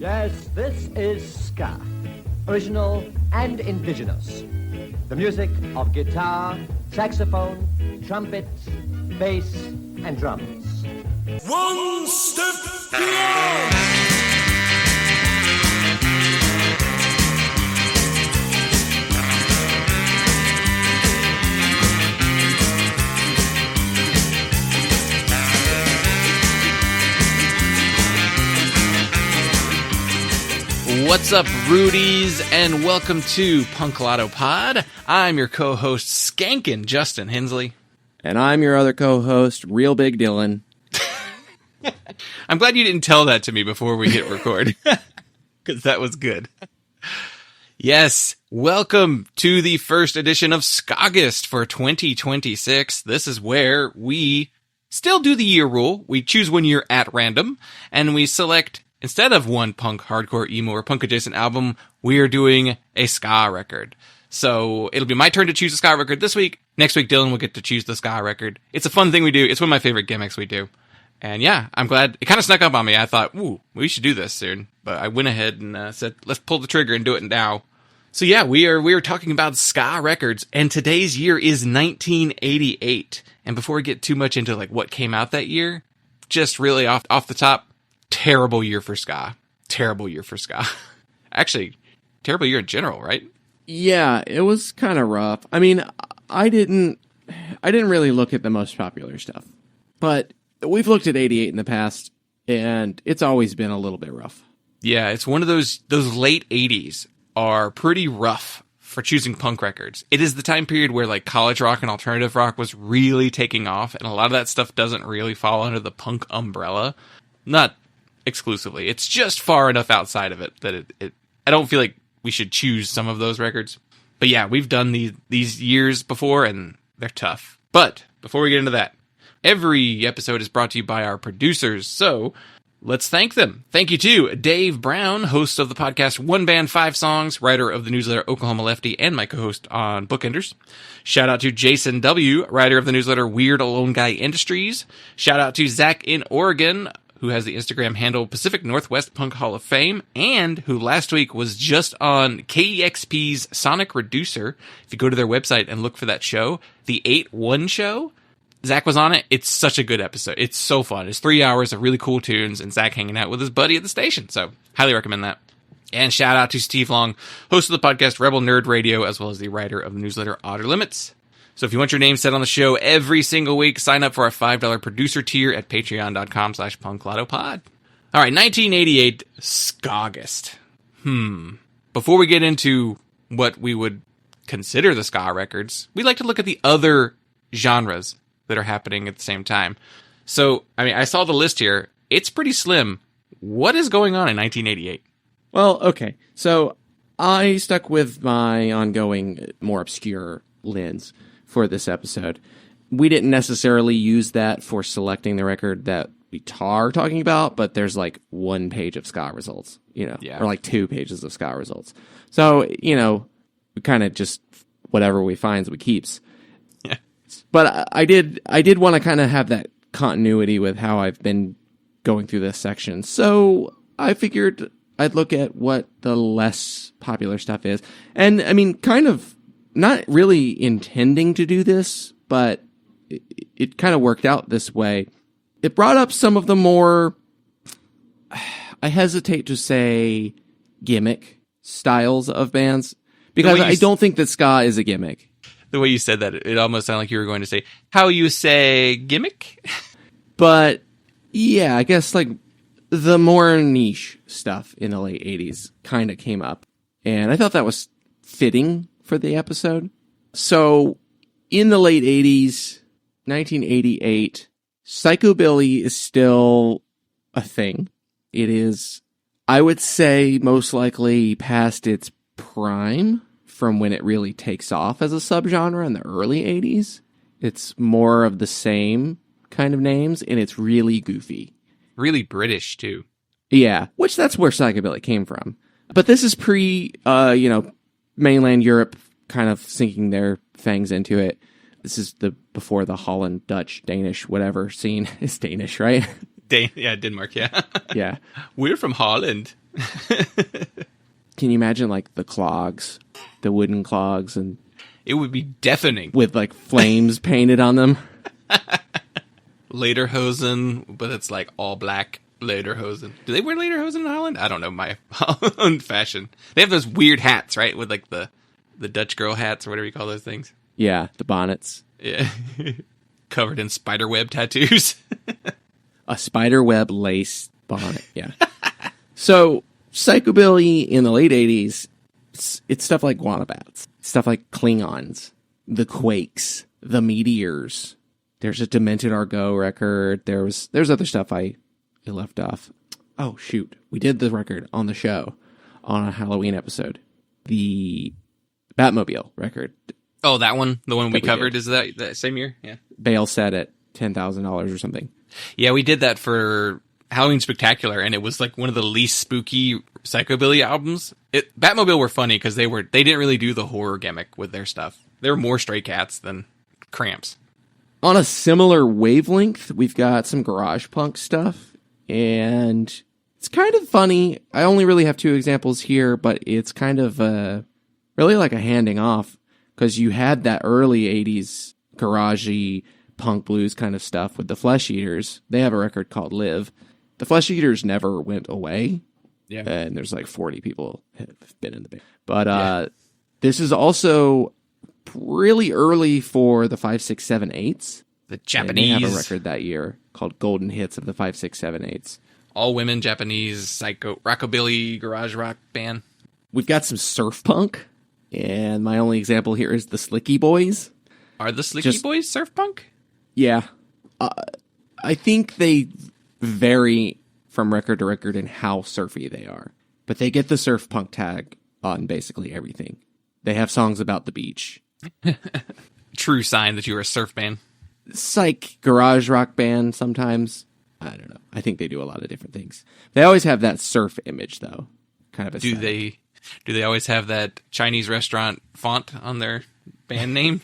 Yes, this is ska, original and indigenous. The music of guitar, saxophone, trumpet, bass, and drums. One step beyond! What's up, Rudies, and welcome to Punk Lotto Pod. I'm your co-host, Skankin' Justin Hensley. And I'm your other co-host, Real Big Dylan. I'm glad you didn't tell that to me before we hit record, because that was good. Yes, welcome to the first edition of SKAUGUST for 2026. This is where we still do the year rule. We choose one year at random, and we select, instead of one punk, hardcore, emo, or punk-adjacent album, we are doing a ska record. So it'll be my turn to choose a ska record this week. Next week, Dylan will get to choose the ska record. It's a fun thing we do. It's one of my favorite gimmicks we do. And yeah, I'm glad. It kind of snuck up on me. I thought, ooh, we should do this soon. But I went ahead and said, let's pull the trigger and do it now. So yeah, we are talking about ska records. And today's year is 1988. And before we get too much into like what came out that year, just really off the top, terrible year for ska. Terrible year for ska. Actually, terrible year in general, right? Yeah, it was kind of rough. I mean, I didn't really look at the most popular stuff, but we've looked at 88 in the past, and it's always been a little bit rough. Yeah, it's one of those late 80s are pretty rough for choosing punk records. It is the time period where like college rock and alternative rock was really taking off, and a lot of that stuff doesn't really fall under the punk umbrella. Not exclusively. It's just far enough outside of it that it I don't feel like we should choose some of those records. But yeah, we've done these years before, and they're tough. But before we get into that, every episode is brought to you by our producers, so let's thank them. Thank you to Dave Brown, host of the podcast One Band, Five Songs, writer of the newsletter Oklahoma Lefty, and my co-host on Bookenders. Shout out to Jason W., writer of the newsletter Weird Alone Guy Industries. Shout out to Zach in Oregon, who has the Instagram handle Pacific Northwest Punk Hall of Fame, and who last week was just on KEXP's Sonic Reducer. If you go to their website and look for that show, the 8-1 show, Zach was on it. It's such a good episode. It's so fun. It's 3 hours of really cool tunes and Zach hanging out with his buddy at the station. So highly recommend that. And shout out to Steve Long, host of the podcast Rebel Nerd Radio, as well as the writer of the newsletter Outer Limits. So if you want your name said on the show every single week, sign up for our $5 producer tier at patreon.com/punklotopod. All right, 1988, SKAUGUST. Before we get into what we would consider the ska records, we'd like to look at the other genres that are happening at the same time. So, I mean, I saw the list here. It's pretty slim. What is going on in 1988? Well, okay. So I stuck with my ongoing, more obscure lens for this episode. We didn't necessarily use that for selecting the record that we are talking about, but there's like one page of ska results, or like 2 pages of ska results. So, we kind of just, whatever we find, we keeps. Yeah. But I did want to kind of have that continuity with how I've been going through this section. So I figured I'd look at what the less popular stuff is. And I mean, kind of not really intending to do this, but it kind of worked out this way. It brought up some of the more, I hesitate to say, gimmick styles of bands, because I don't think that ska is a gimmick. The way you said that, it almost sounded like you were going to say, how you say gimmick? But yeah, I guess like the more niche stuff in the late 80s kind of came up. And I thought that was fitting for the episode. So in the late 80s, 1988, psychobilly is still a thing. It is, I would say, most likely past its prime from when it really takes off as a subgenre in the early 80s. It's more of the same kind of names, and it's really goofy. Really British, too. Yeah, which that's where psychobilly came from. But this is mainland Europe kind of sinking their fangs into it. This is before the Holland, Dutch, Danish, whatever scene is Danish, right? Denmark, yeah. Yeah. We're from Holland. Can you imagine like the clogs, the wooden clogs, and It would be deafening. with like flames painted on them? Lederhosen, but it's like all black lederhosen. Do they wear lederhosen in Holland? I don't know my Holland fashion. They have those weird hats, right? With like the Dutch girl hats or whatever you call those things. Yeah, the bonnets. Yeah. Covered in spiderweb tattoos. A spider web lace bonnet. Yeah. So psychobilly in the late 80s, it's stuff like Guanabats, stuff like Klingons, the Quakes, the Meteors. There's a Demented Argo record. There's other stuff I left off. Oh, shoot. We did the record on the show on a Halloween episode. The Batmobile record. Oh, that one? The one we we covered? did. Is that same year? Yeah. Bale set at $10,000 or something. Yeah, we did that for Halloween Spectacular, and it was like one of the least spooky psychobilly albums. Batmobile were funny because they didn't really do the horror gimmick with their stuff. They were more Stray Cats than Cramps. On a similar wavelength, we've got some garage punk stuff, and it's kind of funny. I only really have two examples here, but it's kind of really like a handing off, because you had that early 80s garagey punk blues kind of stuff with the Flesh Eaters. They have a record called Live. The Flesh Eaters never went away. Yeah. And there's like 40 people have been in the band. But this is also really early for the 5, 6, 7, 8s. The And they Japanese. have a record that year called Golden Hits of the 5, 6, 7, 8s. All women Japanese rockabilly garage rock band. We've got some surf punk. And my only example here is the Slicky Boys. Are the Slicky Boys surf punk? Yeah. I think they vary from record to record in how surfy they are. But they get the surf punk tag on basically everything. They have songs about the beach. True sign that you're a surf band. Psych garage rock band sometimes. I don't know. I think they do a lot of different things. They always have that surf image, though. Kind of Do aesthetic. they always have that Chinese restaurant font on their band name?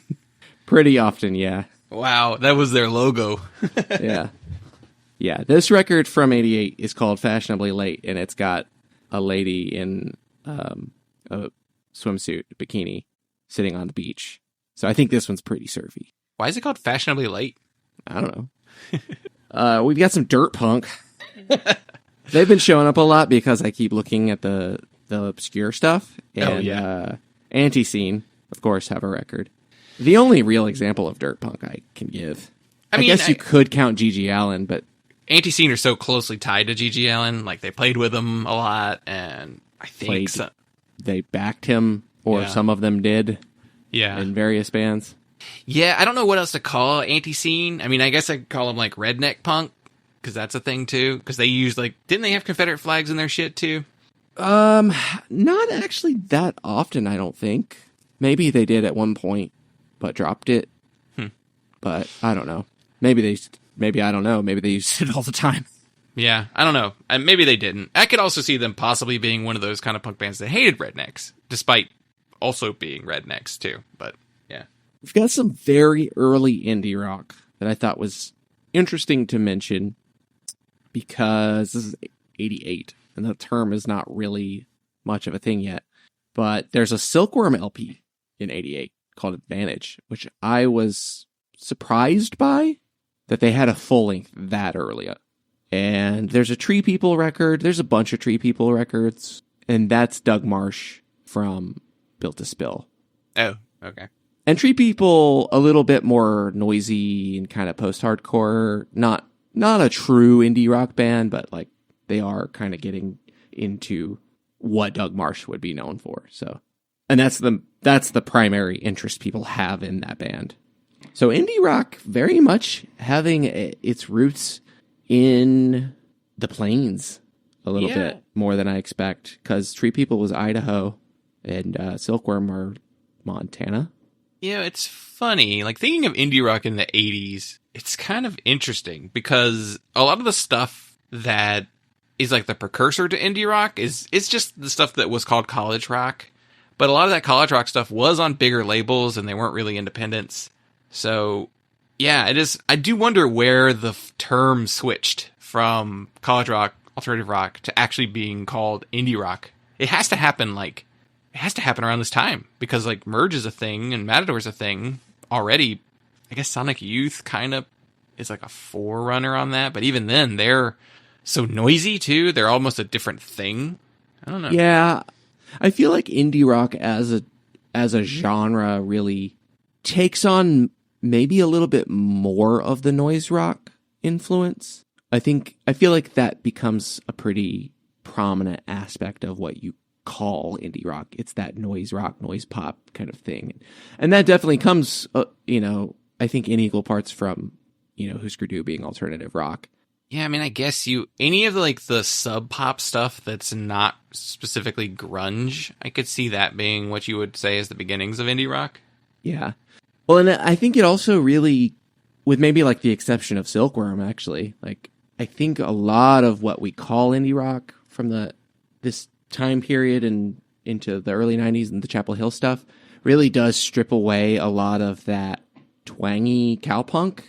Pretty often, yeah. Wow, that was their logo. Yeah. Yeah, this record from 88 is called Fashionably Late, and it's got a lady in a swimsuit, bikini, sitting on the beach. So I think this one's pretty surfy. Why is it called Fashionably Late? I don't know. We've got some dirt punk. They've been showing up a lot because I keep looking at the obscure stuff. And, Anti-Scene, of course, have a record. The only real example of dirt punk I can give. I guess you could count G.G. Allen, but Anti-Scene are so closely tied to G.G. Allen. Like, they played with him a lot, and I think they backed him, or some of them did, in various bands. Yeah, I don't know what else to call Anti-Scene. I mean, I guess I could call them, like, redneck punk, because that's a thing, too. Because they use, like, didn't they have Confederate flags in their shit, too? Not actually that often, I don't think. Maybe they did at one point, but dropped it. But I don't know. Maybe I don't know. Maybe they used it all the time. Yeah, I don't know. Maybe they didn't. I could also see them possibly being one of those kind of punk bands that hated rednecks, despite also being rednecks, too. But, yeah. We've got some very early indie rock that I thought was interesting to mention, because this is 88, and the term is not really much of a thing yet. But there's a Silkworm LP in 88 called Advantage, which I was surprised by that they had a full length that early. And there's a Tree People record. There's a bunch of Tree People records. And that's Doug Marsh from Built to Spill. Oh, okay. And Tree People, a little bit more noisy and kind of post-hardcore. Not a true indie rock band, but like they are kind of getting into what Doug Marsh would be known for. So, and that's the primary interest people have in that band. So indie rock very much having its roots in the plains a little bit more than I expect, because Tree People was Idaho and Silkworm are Montana. Yeah, it's funny. Like, thinking of indie rock in the 80s, it's kind of interesting because a lot of the stuff that is like the precursor to indie rock it's just the stuff that was called college rock. But a lot of that college rock stuff was on bigger labels and they weren't really independents. So, yeah, it is. I do wonder where the term switched from college rock, alternative rock, to actually being called indie rock, it has to happen around this time, because like Merge is a thing and Matador is a thing already. I guess Sonic Youth kind of is like a forerunner on that, but even then they're so noisy too. They're almost a different thing. I don't know. Yeah, I feel like indie rock as a genre really takes on maybe a little bit more of the noise rock influence. I feel like that becomes a pretty prominent aspect of what you call indie rock. It's that noise rock, noise pop kind of thing. And that definitely comes, I think in equal parts from, Husker Du being alternative rock. Yeah, I mean, I guess any of the sub pop stuff that's not specifically grunge, I could see that being what you would say is the beginnings of indie rock. Yeah. Well, and I think it also really, with maybe like the exception of Silkworm, actually, like I think a lot of what we call indie rock from this time period and into the early 90s and the Chapel Hill stuff really does strip away a lot of that twangy cowpunk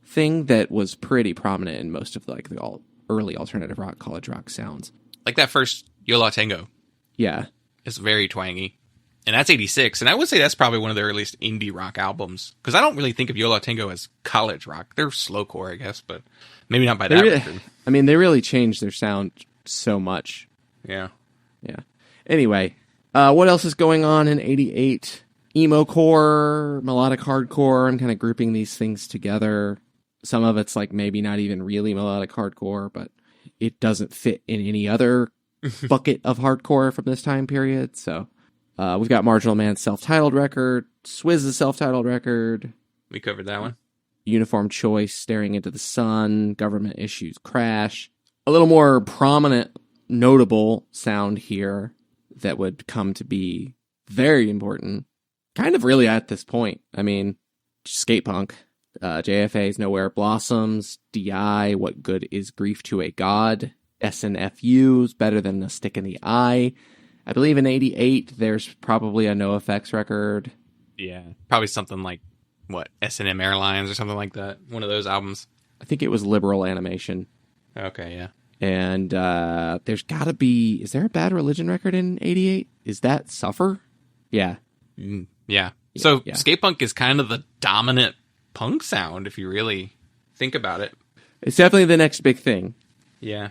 thing that was pretty prominent in most of the early alternative rock, college rock sounds. Like that first Yo La Tengo. Yeah. It's very twangy. And that's 86. And I would say that's probably one of the earliest indie rock albums. Because I don't really think of Yo La Tengo as college rock. They're slowcore, I guess, but maybe not by that record. I mean, they really changed their sound so much. Yeah. Yeah. Anyway, what else is going on in 88? Emo core, melodic hardcore. I'm kind of grouping these things together. Some of it's like maybe not even really melodic hardcore, but it doesn't fit in any other bucket of hardcore from this time period. So we've got Marginal Man's self-titled record, Swizz's self-titled record. We covered that one. Uniform Choice, Staring into the Sun, Government Issues, Crash. A little more prominent, notable sound here that would come to be very important, kind of really at this point. I mean, skate punk. JFA's Nowhere Blossoms, DI, What Good Is Grief to a God, SNFU's Better Than a Stick in the Eye. I believe in 88, there's probably a NoFX record. Yeah, probably something like, S&M Airlines or something like that. One of those albums. I think it was Liberal Animation. Okay, yeah. And there's got to be, is there a Bad Religion record in 88? Is that Suffer? Yeah. Yeah. So skate punk is kind of the dominant punk sound if you really think about it. It's definitely the next big thing. Yeah.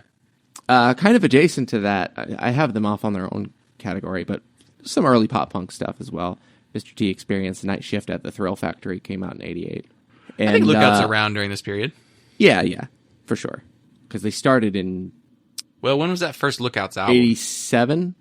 Kind of adjacent to that, I have them off on their own category, but some early pop punk stuff as well. Mr. T Experience, Night Shift at the Thrill Factory came out in 88. And, I think Lookout's around during this period. Yeah, for sure. Because they started in... Well, when was that first Lookouts album? 87?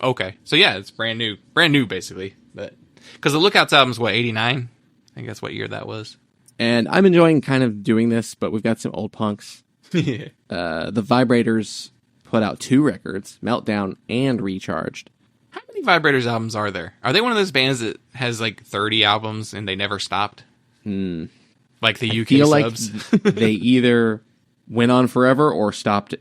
Okay. So yeah, it's brand new. Brand new, basically. But because the Lookouts album's, 89? I think that's what year that was. And I'm enjoying kind of doing this, but we've got some old punks. The Vibrators put out 2 records, Meltdown and Recharged. How many Vibrators albums are there? Are they one of those bands that has 30 albums and they never stopped? Like the UK feel subs? Like they either went on forever or stopped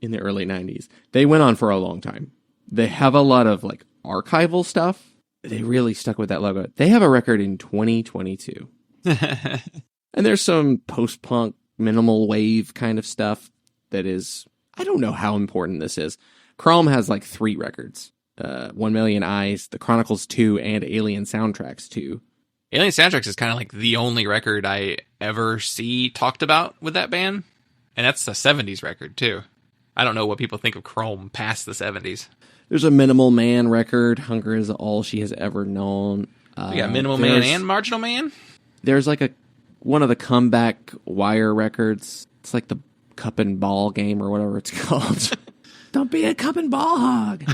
in the early 90s. They went on for a long time. They have a lot of archival stuff. They really stuck with that logo. They have a record in 2022. And there's some post-punk, minimal wave kind of stuff that is, I don't know how important this is. Chrome has 3 records. 1 Million Eyes, The Chronicles 2, and Alien Soundtracks 2. Alien Soundtracks is kind of the only record I ever see talked about with that band. And that's a 70s record, too. I don't know what people think of Chrome past the 70s. There's a Minimal Man record, Hunger Is All She Has Ever Known. We got Minimal Man and Marginal Man? There's one of the comeback Wire records. It's the cup and ball game or whatever it's called. Don't be a cup and ball hog.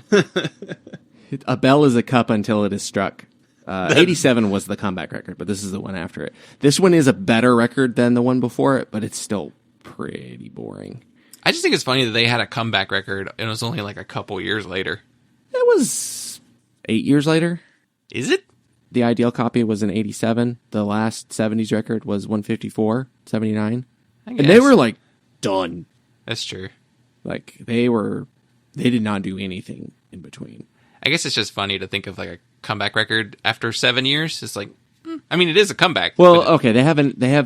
A bell is a cup until it is struck. 87 was the comeback record, but this is the one after it. This one is a better record than the one before it, but it's still pretty boring. I just think it's funny that they had a comeback record and it was only a couple years later. It was 8 years later. Is it? The Ideal Copy was in 87. The last 70s record was 154, 79. And they were done. That's true. They did not do anything in between. I guess it's just funny to think of a comeback record after 7 years. It's I mean, it is a comeback. Well, okay, they have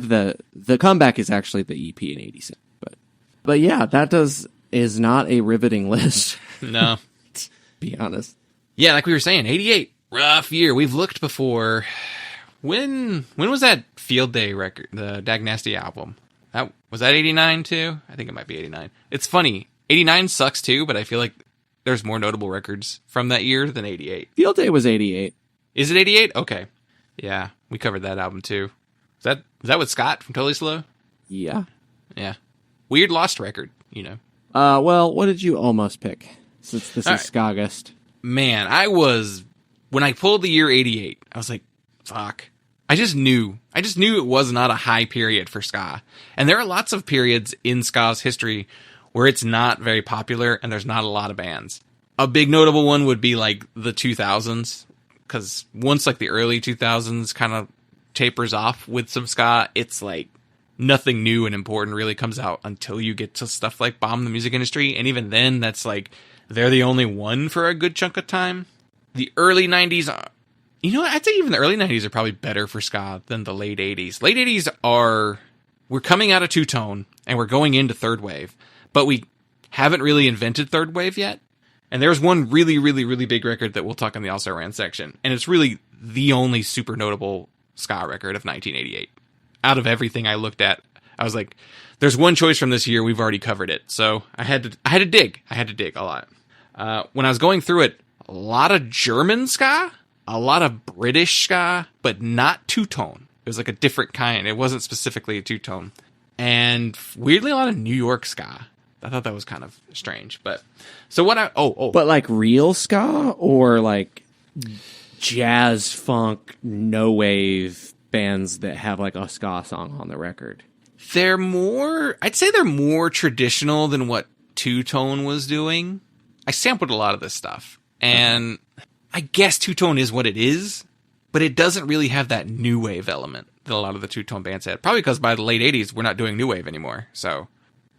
the comeback is actually the EP in 87, but But yeah, is not a riveting list. No. To be honest. Yeah, like we were saying, 88, rough year. We've looked before. When was that Field Day record, the Dag Nasty album? Was that 89 too? I think it might be 89. It's funny. 89 sucks too, but I feel like there's more notable records from that year than 88. Field Day was 88. Is it 88? Okay. Yeah, we covered that album too. Is that with Scott from Totally Slow? Yeah. Yeah. Weird lost record, you know. Well, what did you almost pick? Since this is SKAUGUST. Man, when I pulled the year 88, I was like, fuck. I just knew it was not a high period for ska. And there are lots of periods in ska's history where it's not very popular and there's not a lot of bands. A big notable one would be like the 2000s, because once like the early 2000s kind of tapers off with some ska, it's like nothing new and important really comes out until you get to stuff like Bomb the Music Industry. And even then, that's like, they're the only one for a good chunk of time. The early 90s, you know what? I'd say even the early 90s are probably better for ska than the late 80s. Late 80s we're coming out of two-tone and we're going into third wave, but we haven't really invented third wave yet. And there's one really, really, really big record that we'll talk in the Also Ran section. And it's really the only super notable ska record of 1988. Out of everything I looked at, I was like, there's one choice from this year. We've already covered it. So I had to dig a lot. When I was going through it, a lot of German ska, a lot of British ska, but not two-tone. It was like a different kind. It wasn't specifically a two-tone. And weirdly, a lot of New York ska. I thought that was kind of strange. But so what But like real ska or like jazz, funk, no wave bands that have like a ska song on the record? I'd say they're more traditional than what two-tone was doing. I sampled a lot of this stuff, and I guess two-tone is what it is, but it doesn't really have that new wave element that a lot of the two-tone bands had. Probably because by the late 80s, we're not doing new wave anymore, so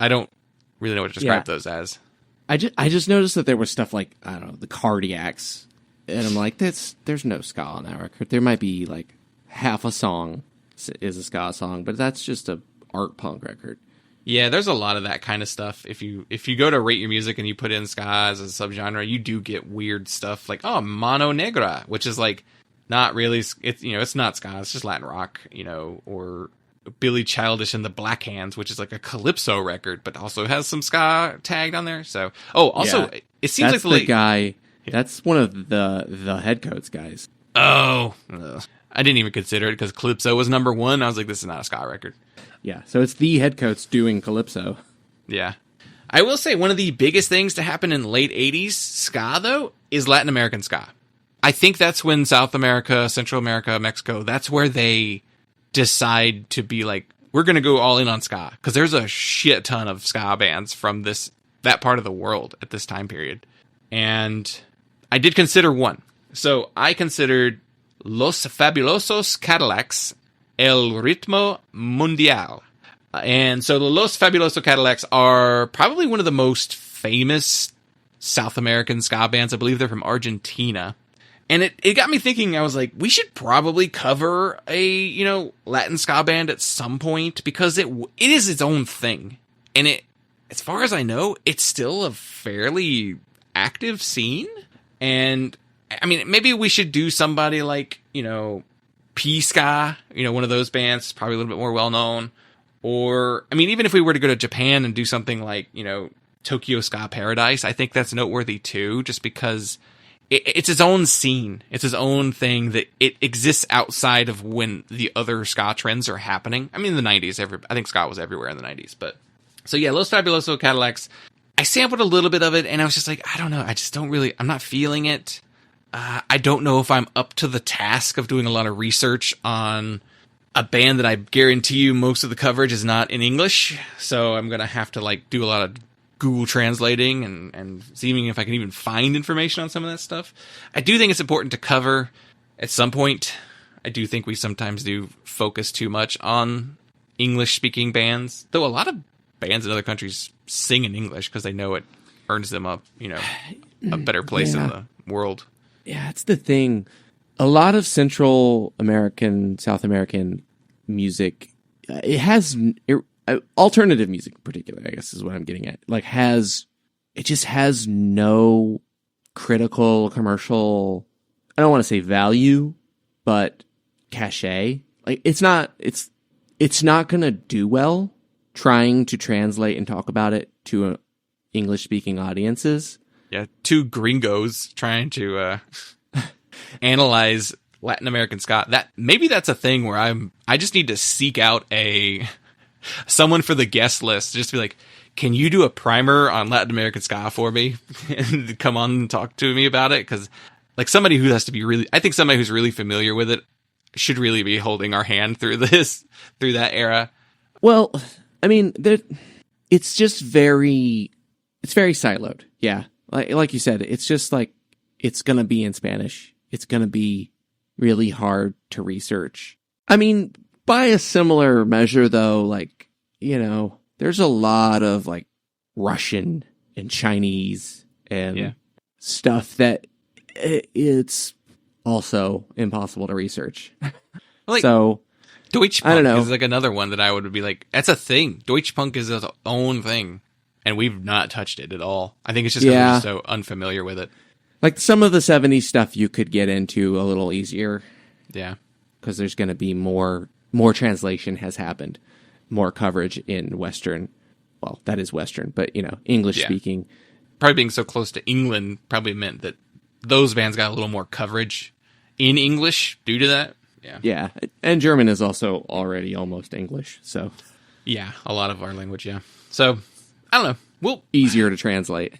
I don't really know what to describe those as. I just noticed that there was stuff like, I don't know, the Cardiacs, and I'm like, there's no ska on that record. There might be like half a song is a ska song, but that's just a art punk record. Yeah, there's a lot of that kind of stuff. If you go to Rate Your Music and you put in ska as a subgenre, you do get weird stuff like Mano Negra, which is like not really, it's not ska, it's just Latin rock, or Billy Childish and the Black Hands, which is like a calypso record, but also has some ska tagged on there. So, it seems that's like the guy. That's one of the Headcoats guys. Oh, I didn't even consider it because Calypso was number one. I was like, this is not a ska record. Yeah, so it's the Headcoats doing Calypso. Yeah. I will say one of the biggest things to happen in the late 80s ska, though, is Latin American ska. I think that's when South America, Central America, Mexico, that's where they decide to be like, we're going to go all in on ska. Because there's a shit ton of ska bands from that part of the world at this time period. And I did consider one. So I considered Los Fabulosos Cadillacs, El Ritmo Mundial. And so the Los Fabulosos Cadillacs are probably one of the most famous South American ska bands. I believe they're from Argentina. And it got me thinking, I was like, we should probably cover a, Latin ska band at some point because it is its own thing. And as far as I know, it's still a fairly active scene. And I mean, maybe we should do somebody like, P-Ska, one of those bands, probably a little bit more well-known. Or, I mean, even if we were to go to Japan and do something like, Tokyo Ska Paradise, I think that's noteworthy too, just because it's its own scene. It's its own thing that it exists outside of when the other ska trends are happening. I mean, in the 90s, I think ska was everywhere in the 90s. But so yeah, Los Fabuloso Cadillacs, I sampled a little bit of it and I was just like, I don't know. I just don't really, I'm not feeling it. I don't know if I'm up to the task of doing a lot of research on a band that I guarantee you most of the coverage is not in English. So I'm going to have to do a lot of Google translating and seeing if I can even find information on some of that stuff. I do think it's important to cover at some point. I do think we sometimes do focus too much on English speaking bands, though a lot of bands in other countries sing in English because they know it earns them up, a better place in the world. Yeah, it's the thing. A lot of Central American, South American music, it alternative music in particular, I guess is what I'm getting at. Like it just has no critical, commercial, I don't want to say value, but cachet. Like it's not going to do well trying to translate and talk about it to English speaking audiences. Yeah. Two gringos trying to, analyze Latin American ska. Maybe that's a thing where I just need to seek out someone for the guest list, just to be like, can you do a primer on Latin American ska for me and come on and talk to me about it? Cause like somebody who has to be I think somebody who's really familiar with it should really be holding our hand through that era. Well, I mean, it's very siloed. Yeah. Like you said, it's just like, it's going to be in Spanish. It's going to be really hard to research. I mean, by a similar measure though, like, there's a lot of like Russian and Chinese and stuff that it's also impossible to research. Like, so Deutsch I don't Punk know. is like another one that I would be like, that's a thing. Deutsch Punk is its own thing, and we've not touched it at all. I think it's just because we're just so unfamiliar with it. Like some of the 70s stuff you could get into a little easier. Yeah. Because there's going to be more translation has happened. More coverage in Western. Well, that is Western, but, English speaking. Probably being so close to England probably meant that those bands got a little more coverage in English due to that. Yeah. Yeah. And German is also already almost English. So. Yeah. A lot of our language. Yeah. So, I don't know. Easier to translate.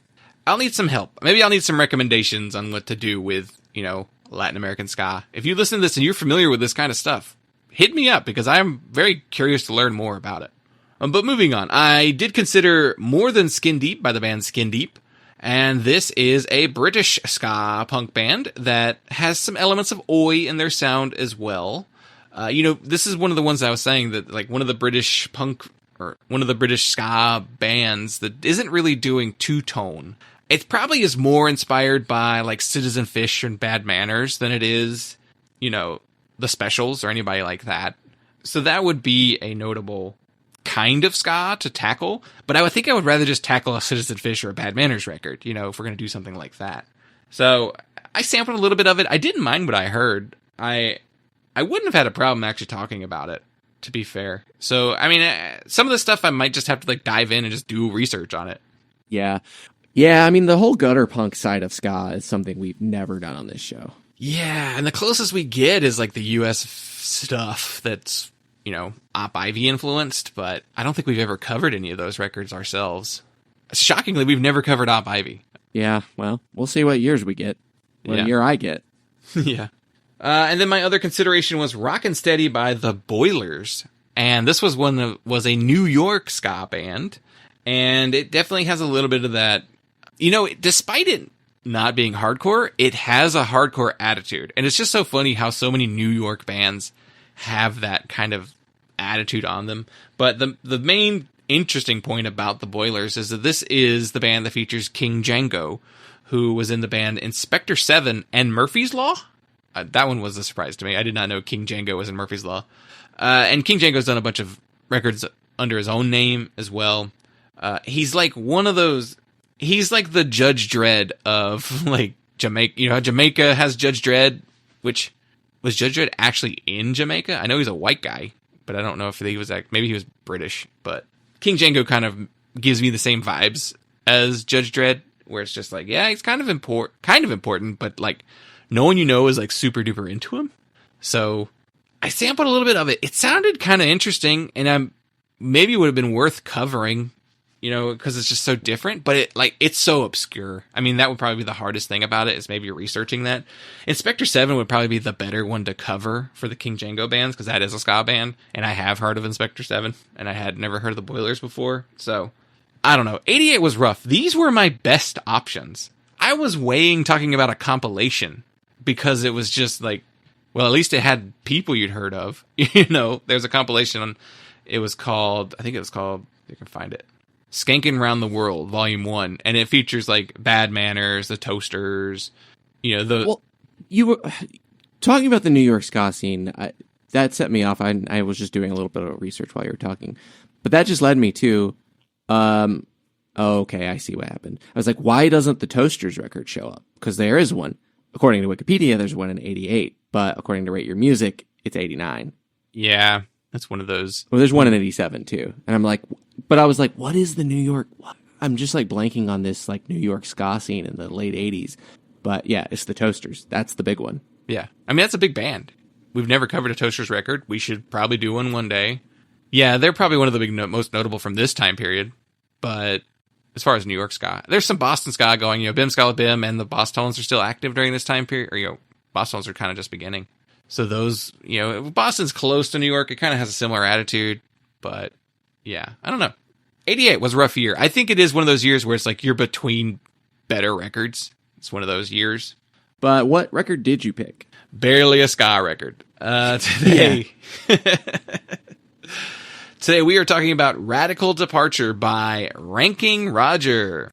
I'll need some help. Maybe I'll need some recommendations on what to do with, Latin American ska. If you listen to this and you're familiar with this kind of stuff, hit me up because I'm very curious to learn more about it. But moving on, I did consider More Than Skin Deep by the band Skin Deep. And this is a British ska punk band that has some elements of oi in their sound as well. This is one of the ones I was saying that like one of the British punk or one of the British ska bands that isn't really doing two-tone. It probably is more inspired by like Citizen Fish and Bad Manners than it is, the Specials or anybody like that. So that would be a notable kind of ska to tackle, but I would rather just tackle a Citizen Fish or a Bad Manners record, if we're going to do something like that. So I sampled a little bit of it. I didn't mind what I heard. I wouldn't have had a problem actually talking about it, to be fair. So, I mean, some of the stuff I might just have to like dive in and just do research on it. Yeah. Yeah, I mean, the whole gutter punk side of ska is something we've never done on this show. Yeah, and the closest we get is like the US stuff that's, Op Ivy influenced, but I don't think we've ever covered any of those records ourselves. Shockingly, we've never covered Op Ivy. Yeah, well, we'll see what years we get. What year I get. Yeah. And then my other consideration was Rockin' Steady by the Boilers. And this was one that was a New York ska band. And it definitely has a little bit of that. Despite it not being hardcore, it has a hardcore attitude. And it's just so funny how so many New York bands have that kind of attitude on them. But the main interesting point about the Boilers is that this is the band that features King Django, who was in the band Inspector 7 and Murphy's Law. That one was a surprise to me. I did not know King Django was in Murphy's Law. And King Django's done a bunch of records under his own name as well. He's like one of those... He's like the Judge Dredd of like Jamaica. You know how Jamaica has Judge Dredd, which was Judge Dredd actually in Jamaica? I know he's a white guy, but I don't know if he was maybe he was British. But King Django kind of gives me the same vibes as Judge Dredd, where it's just like, yeah, he's kind of important, but like no one is like super duper into him. So I sampled a little bit of it. It sounded kind of interesting, and maybe it would have been worth covering. Because it's just so different, but it's so obscure. I mean, that would probably be the hardest thing about it is maybe researching that. Inspector 7 would probably be the better one to cover for the King Django bands, because that is a ska band, and I have heard of Inspector 7, and I had never heard of the Boilers before. So, I don't know. 88 was rough. These were my best options. I was weighing talking about a compilation, because it was just like, well, at least it had people you'd heard of. There's a compilation on, I think it was called, you can find it. Skankin' Round the World, Volume 1, and it features, like, Bad Manners, the Toasters, Well, you were talking about the New York ska scene. That set me off. I was just doing a little bit of research while you were talking. But that just led me to, okay, I see what happened. I was like, why doesn't the Toasters record show up? Because there is one. According to Wikipedia, there's one in 88, but according to Rate Your Music, it's 89. Yeah, that's one of those. Well, there's one in 87 too. And I'm like, but I was like, what is the New York? I'm just like blanking on this like New York ska scene in the late 80s. But yeah, it's the Toasters. That's the big one. Yeah. I mean, that's a big band. We've never covered a Toasters record. We should probably do one day. Yeah, they're probably one of the most notable from this time period. But as far as New York ska, there's some Boston ska going. Bim Scala Bim and the Bosstones are still active during this time period. Or, Bosstones are kind of just beginning. So those, Boston's close to New York. It kind of has a similar attitude. But yeah, I don't know. 88 was a rough year. I think it is one of those years where it's like you're between better records. It's one of those years. But what record did you pick? Barely a ska record. Today. Yeah. Today we are talking about Radical Departure by Ranking Roger.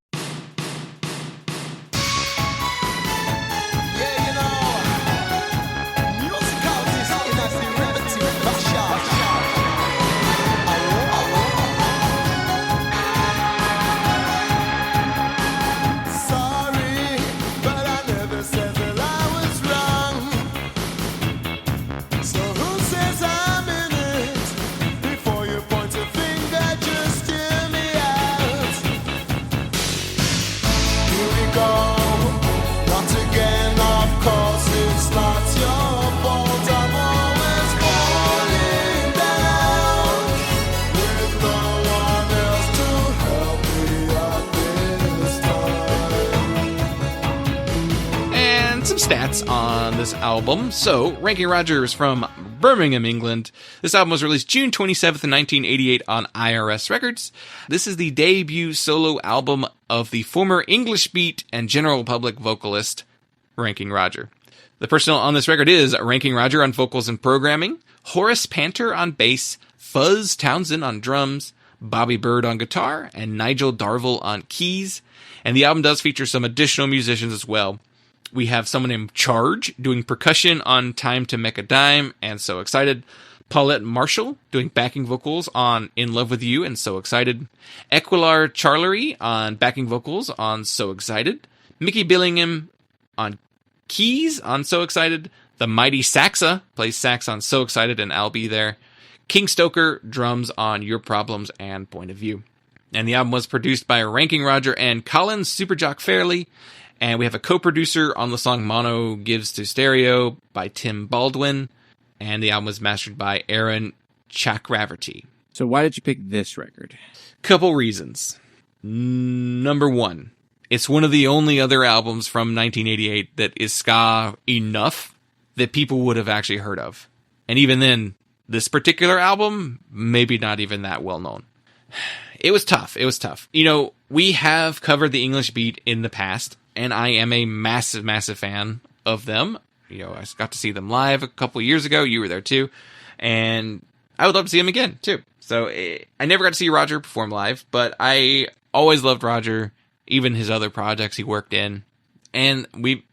Stats on this album. So, Ranking Roger is from Birmingham, England. This album was released June 27th, 1988 on IRS Records. This is the debut solo album of the former English Beat and General Public vocalist, Ranking Roger. The personnel on this record is Ranking Roger on vocals and programming, Horace Panter on bass, Fuzz Townsend on drums, Bobby Bird on guitar, and Nigel Darville on keys. And the album does feature some additional musicians as well. We have someone named Charge doing percussion on Time to Make a Dime and So Excited. Paulette Marshall doing backing vocals on In Love With You and So Excited. Equilar Charlery on backing vocals on So Excited. Mickey Billingham on keys on So Excited. The Mighty Saxa plays sax on So Excited and I'll Be There. King Stoker drums on Your Problems and Point of View. And the album was produced by Ranking Roger and Colin Superjock Fairley. And we have a co-producer on the song Mono Gives to Stereo by Tim Baldwin. And the album was mastered by Aaron Chakravarty. So why did you pick this record? Couple reasons. Number one, it's one of the only other albums from 1988 that is ska enough that people would have actually heard of. And even then, this particular album, maybe not even that well known. It was tough. We have covered the English Beat in the past. And I am a massive, massive fan of them. I got to see them live a couple of years ago. You were there too. And I would love to see them again too. So I never got to see Roger perform live, but I always loved Roger, even his other projects he worked in. And it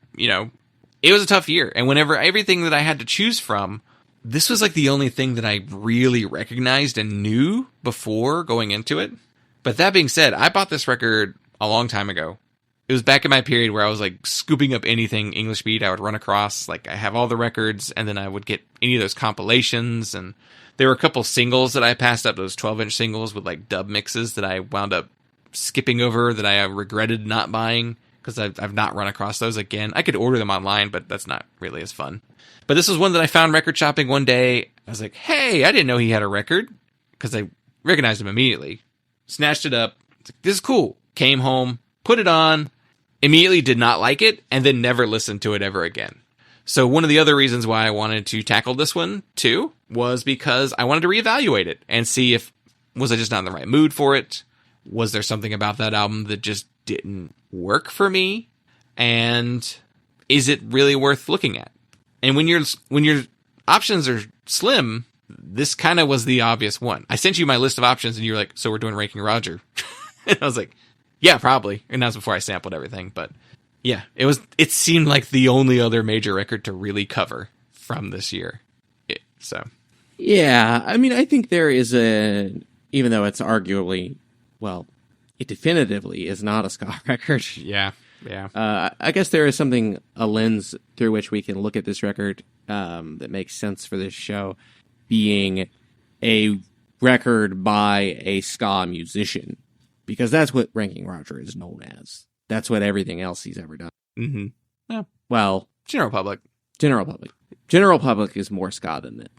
was a tough year. And whenever everything that I had to choose from, this was like the only thing that I really recognized and knew before going into it. But that being said, I bought this record a long time ago. It was back in my period where I was like scooping up anything English Beat I would run across. Like I have all the records and then I would get any of those compilations. And there were a couple singles that I passed up, those 12-inch singles with like dub mixes that I wound up skipping over that I regretted not buying because I've not run across those again. I could order them online, but that's not really as fun. But this was one that I found record shopping one day. I was like, hey, I didn't know he had a record because I recognized him immediately. Snatched it up. Like, this is cool. Came home, put it on. Immediately did not like it, and then never listened to it ever again. So one of the other reasons why I wanted to tackle this one, too, was because I wanted to reevaluate it and see if, was I just not in the right mood for it? Was there something about that album that just didn't work for me? And is it really worth looking at? And when your options are slim, this kind of was the obvious one. I sent you my list of options, and you were like, so we're doing Ranking Roger. And I was like, yeah, probably. And that was before I sampled everything. But yeah, it seemed like the only other major record to really cover from this year. Yeah, I mean, I think there is a even though it's arguably, well, it definitively is not a ska record. Yeah. I guess there is a lens through which we can look at this record that makes sense for this show, being a record by a ska musician, because that's what Ranking Roger is known as. That's what everything else he's ever done. Mm-hmm. Yeah. Well, General Public. General Public is more ska than that.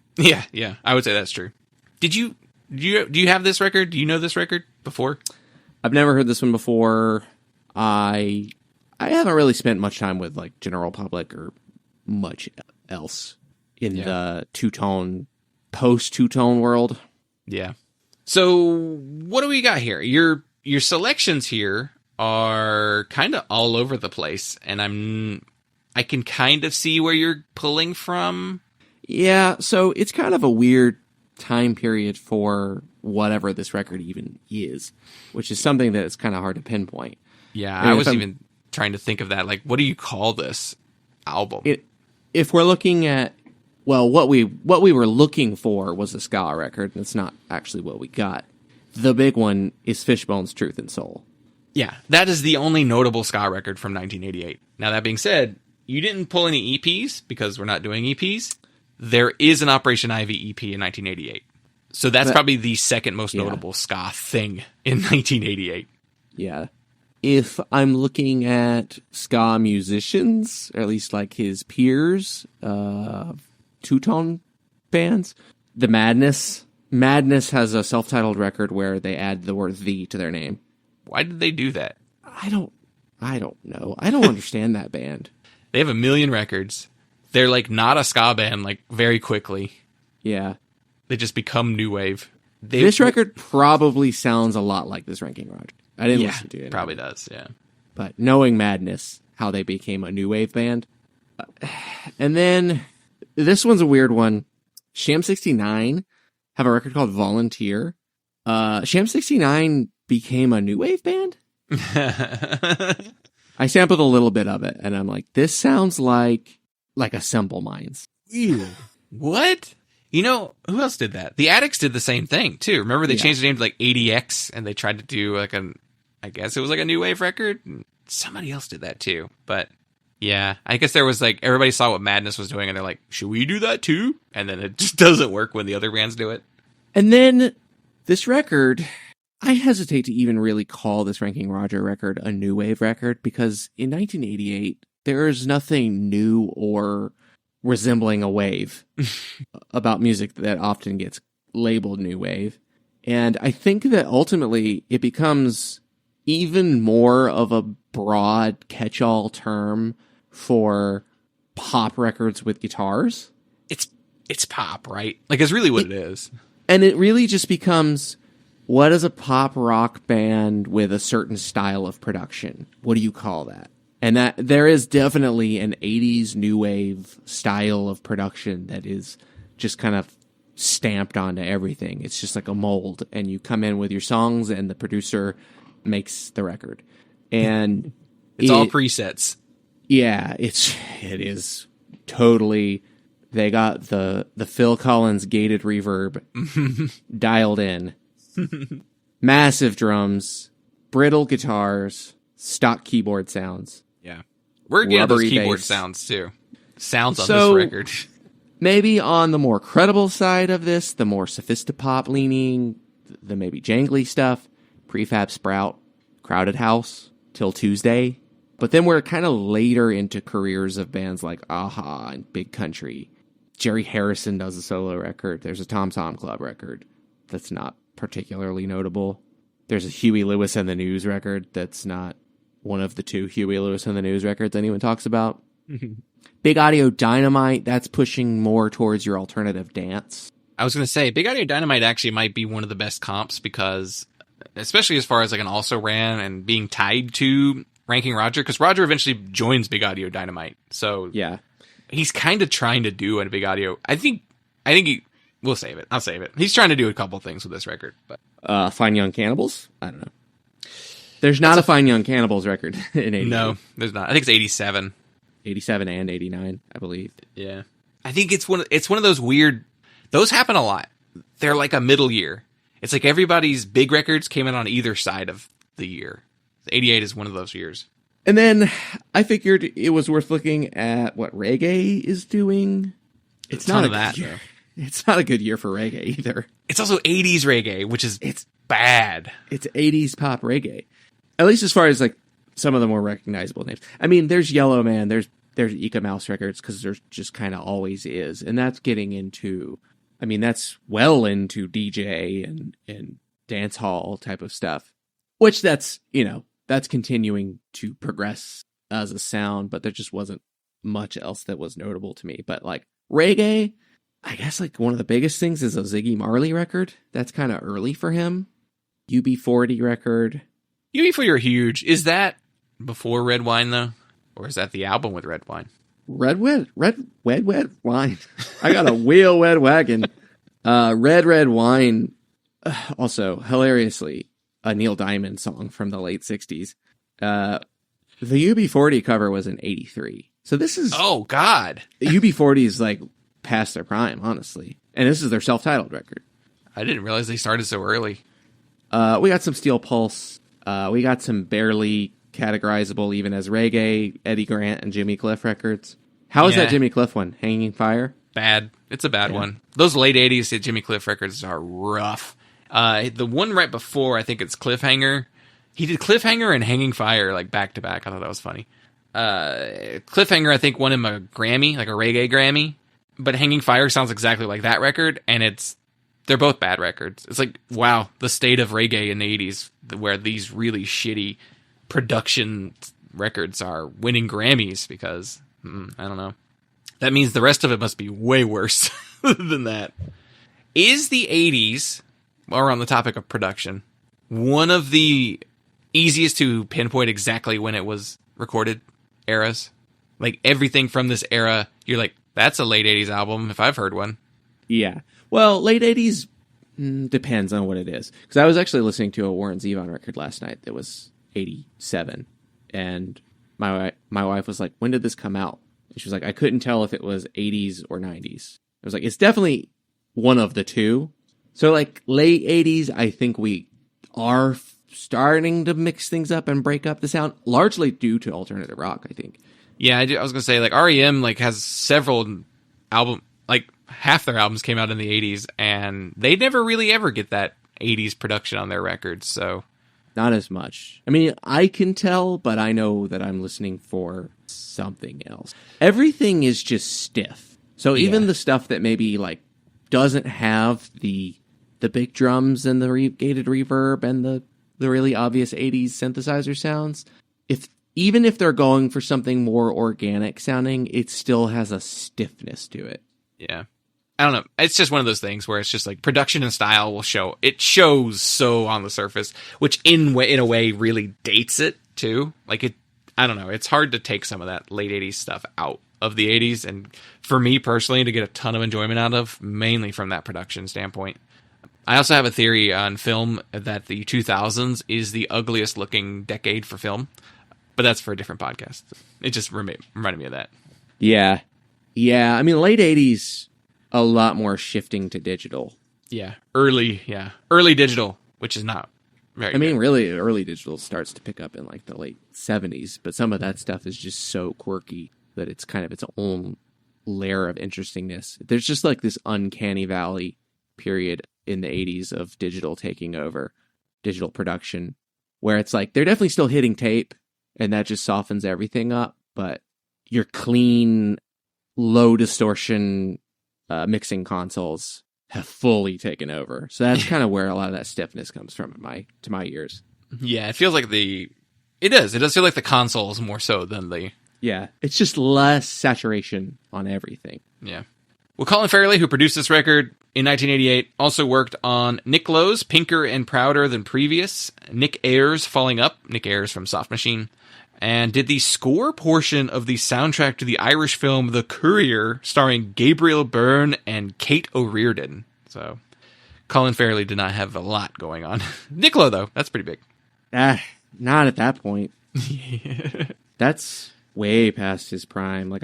Yeah. I would say that's true. Do you have this record? Do you know this record before? I've never heard this one before. I haven't really spent much time with like General Public or much else in the post-two-tone world. Yeah. So what do we got here? Your selections here are kind of all over the place, and I can kind of see where you're pulling from. Yeah, so it's kind of a weird time period for whatever this record even is, which is something that it's kind of hard to pinpoint. Yeah, I was even trying to think of that. Like, what do you call this album? If we're looking at, well, what we were looking for was a ska record, and it's not actually what we got. The big one is Fishbone's Truth and Soul. Yeah, that is the only notable ska record from 1988. Now, that being said, you didn't pull any EPs because we're not doing EPs. There is an Operation Ivy EP in 1988. So that's probably the second most notable ska thing in 1988. Yeah. If I'm looking at ska musicians, or at least like his peers, two-tone bands, the Madness has a self-titled record where they add the word "the" to their name. Why did they do that? I don't know. I don't understand that band. They have a million records. They're like not a ska band like very quickly. Yeah. They just become new wave. This record probably sounds a lot like this Ranking Roger. I didn't listen to it. Probably does, yeah. But knowing Madness, how they became a new wave band. And then this one's a weird one. Sham 69 have a record called Volunteer. Sham 69 became a new wave band? I sampled a little bit of it, and I'm like, this sounds like a Simple Minds. Ew. What? You know, who else did that? The Addicts did the same thing, too. Remember, they changed the name to like ADX, and they tried to do like I guess it was like a new wave record? Somebody else did that, too. But, yeah, I guess there was like, everybody saw what Madness was doing, and they're like, should we do that, too? And then it just doesn't work when the other bands do it. And then, this record, I hesitate to even really call this Ranking Roger record a new wave record, because in 1988, there is nothing new or resembling a wave about music that often gets labeled new wave. And I think that ultimately it becomes even more of a broad catch-all term for pop records with guitars. It's pop, right? Like, it's really what it is. And it really just becomes, what is a pop rock band with a certain style of production? What do you call that? And that there is definitely an 80s new wave style of production that is just kind of stamped onto everything. It's just like a mold, and you come in with your songs and the producer makes the record. And it's all presets. Yeah, it is totally. They got the Phil Collins gated reverb dialed in. Massive drums, brittle guitars, stock keyboard sounds. Yeah. We're getting those keyboard bass sounds, too. Sounds on this record. Maybe on the more credible side of this, the more sophisti-pop leaning, the maybe jangly stuff, Prefab Sprout, Crowded House, Till Tuesday. But then we're kind of later into careers of bands like Aha and Big Country. Jerry Harrison does a solo record. There's a Tom Tom Club record that's not particularly notable. There's a Huey Lewis and the News record that's not one of the two Huey Lewis and the News records anyone talks about. Big Audio Dynamite, that's pushing more towards your alternative dance. I was going to say, Big Audio Dynamite actually might be one of the best comps because, especially as far as like an also ran and being tied to Ranking Roger, because Roger eventually joins Big Audio Dynamite. So yeah, he's kind of trying to do a Big Audio. I think we'll save it. I'll save it. He's trying to do a couple things with this record. But Fine Young Cannibals? I don't know. There's not a Fine Young Cannibals record in 88. No, there's not. I think it's 87. 87 and 89, I believe. Yeah. I think it's one of those weird, those happen a lot. They're like a middle year. It's like everybody's big records came out on either side of the year. 88 is one of those years. And then I figured it was worth looking at what reggae is doing. It's not a good year. It's not a good year for reggae either. It's also 80s reggae, which is bad. It's 80s pop reggae. At least as far as like some of the more recognizable names. I mean, there's Yellow Man, there's Ika Mouse Records, because there's just kind of always is. And that's getting into, I mean, that's well into DJ and dance hall type of stuff. Which that's continuing to progress as a sound, but there just wasn't much else that was notable to me. But like reggae, I guess like one of the biggest things is a Ziggy Marley record. That's kind of early for him. UB40 record. UB40 are huge. Is that before Red Wine though? Or is that the album with Red Wine? Red wine. I got a wheel wed wagon. Red wine. Also, hilariously, a Neil Diamond song from the late 60s. The UB40 cover was in 83. So this is... Oh, God. UB40 is like past their prime, honestly. And this is their self-titled record. I didn't realize they started so early. We got some Steel Pulse. We got some barely categorizable even as reggae, Eddie Grant and Jimmy Cliff records. How is that Jimmy Cliff one? Hanging Fire? Bad. It's a bad one. Those late 80s Jimmy Cliff records are rough. The one right before, I think it's Cliffhanger. He did Cliffhanger and Hanging Fire like back to back. I thought that was funny. Cliffhanger, I think, won him a Grammy, like a reggae Grammy. But Hanging Fire sounds exactly like that record, and they're both bad records. It's like, wow, the state of reggae in the 80s, where these really shitty production records are winning Grammys because, I don't know. That means the rest of it must be way worse than that. Is the 80s, while we're on the topic of production, one of the easiest to pinpoint exactly when it was recorded eras? Like everything from this era, you're like, that's a late 80s album if I've heard one. Yeah. Well, late 80s depends on what it is. Because I was actually listening to a Warren Zevon record last night that was 87. And my wife was like, when did this come out? And she was like, I couldn't tell if it was 80s or 90s. I was like, it's definitely one of the two. So like late 80s, I think we are starting to mix things up and break up the sound, largely due to alternative rock, I think. Yeah, I was going to say, like, REM like has several album, like half their albums came out in the 80s, and they never really ever get that 80s production on their records, so. Not as much. I mean, I can tell, but I know that I'm listening for something else. Everything is just stiff. So even the stuff that maybe, like, doesn't have the big drums and the gated reverb and the really obvious 80s synthesizer sounds, even if they're going for something more organic sounding, it still has a stiffness to it. Yeah. I don't know. It's just one of those things where it's just like production and style will show. It shows so on the surface, which in a way really dates it too. Like I don't know. It's hard to take some of that late 80s stuff out of the 80s. And for me personally, to get a ton of enjoyment out of, mainly from that production standpoint. I also have a theory on film that the 2000s is the ugliest looking decade for film. But that's for a different podcast. It just reminded me of that. Yeah. Yeah. I mean, late 80s, a lot more shifting to digital. Yeah. Early digital, which is not very good. Mean, really, early digital starts to pick up in like the late 70s. But some of that stuff is just so quirky that it's kind of its own layer of interestingness. There's just like this uncanny valley period in the 80s of digital taking over, digital production, where it's like they're definitely still hitting tape. And that just softens everything up. But your clean, low distortion mixing consoles have fully taken over. So that's kind of where a lot of that stiffness comes from to my ears. Yeah, it feels like it does feel like the consoles more so than the... Yeah, it's just less saturation on everything. Yeah. Well, Colin Farrelly, who produced this record in 1988, also worked on Nick Lowe's Pinker and Prouder Than Previous, Nick Ayres' Falling Up, Nick Ayres from Soft Machine, and did the score portion of the soundtrack to the Irish film The Courier, starring Gabriel Byrne and Kate O'Riordan. So, Colin Farrelly did not have a lot going on. Nick Lowe, though, that's pretty big. Not at that point. That's way past his prime. Like,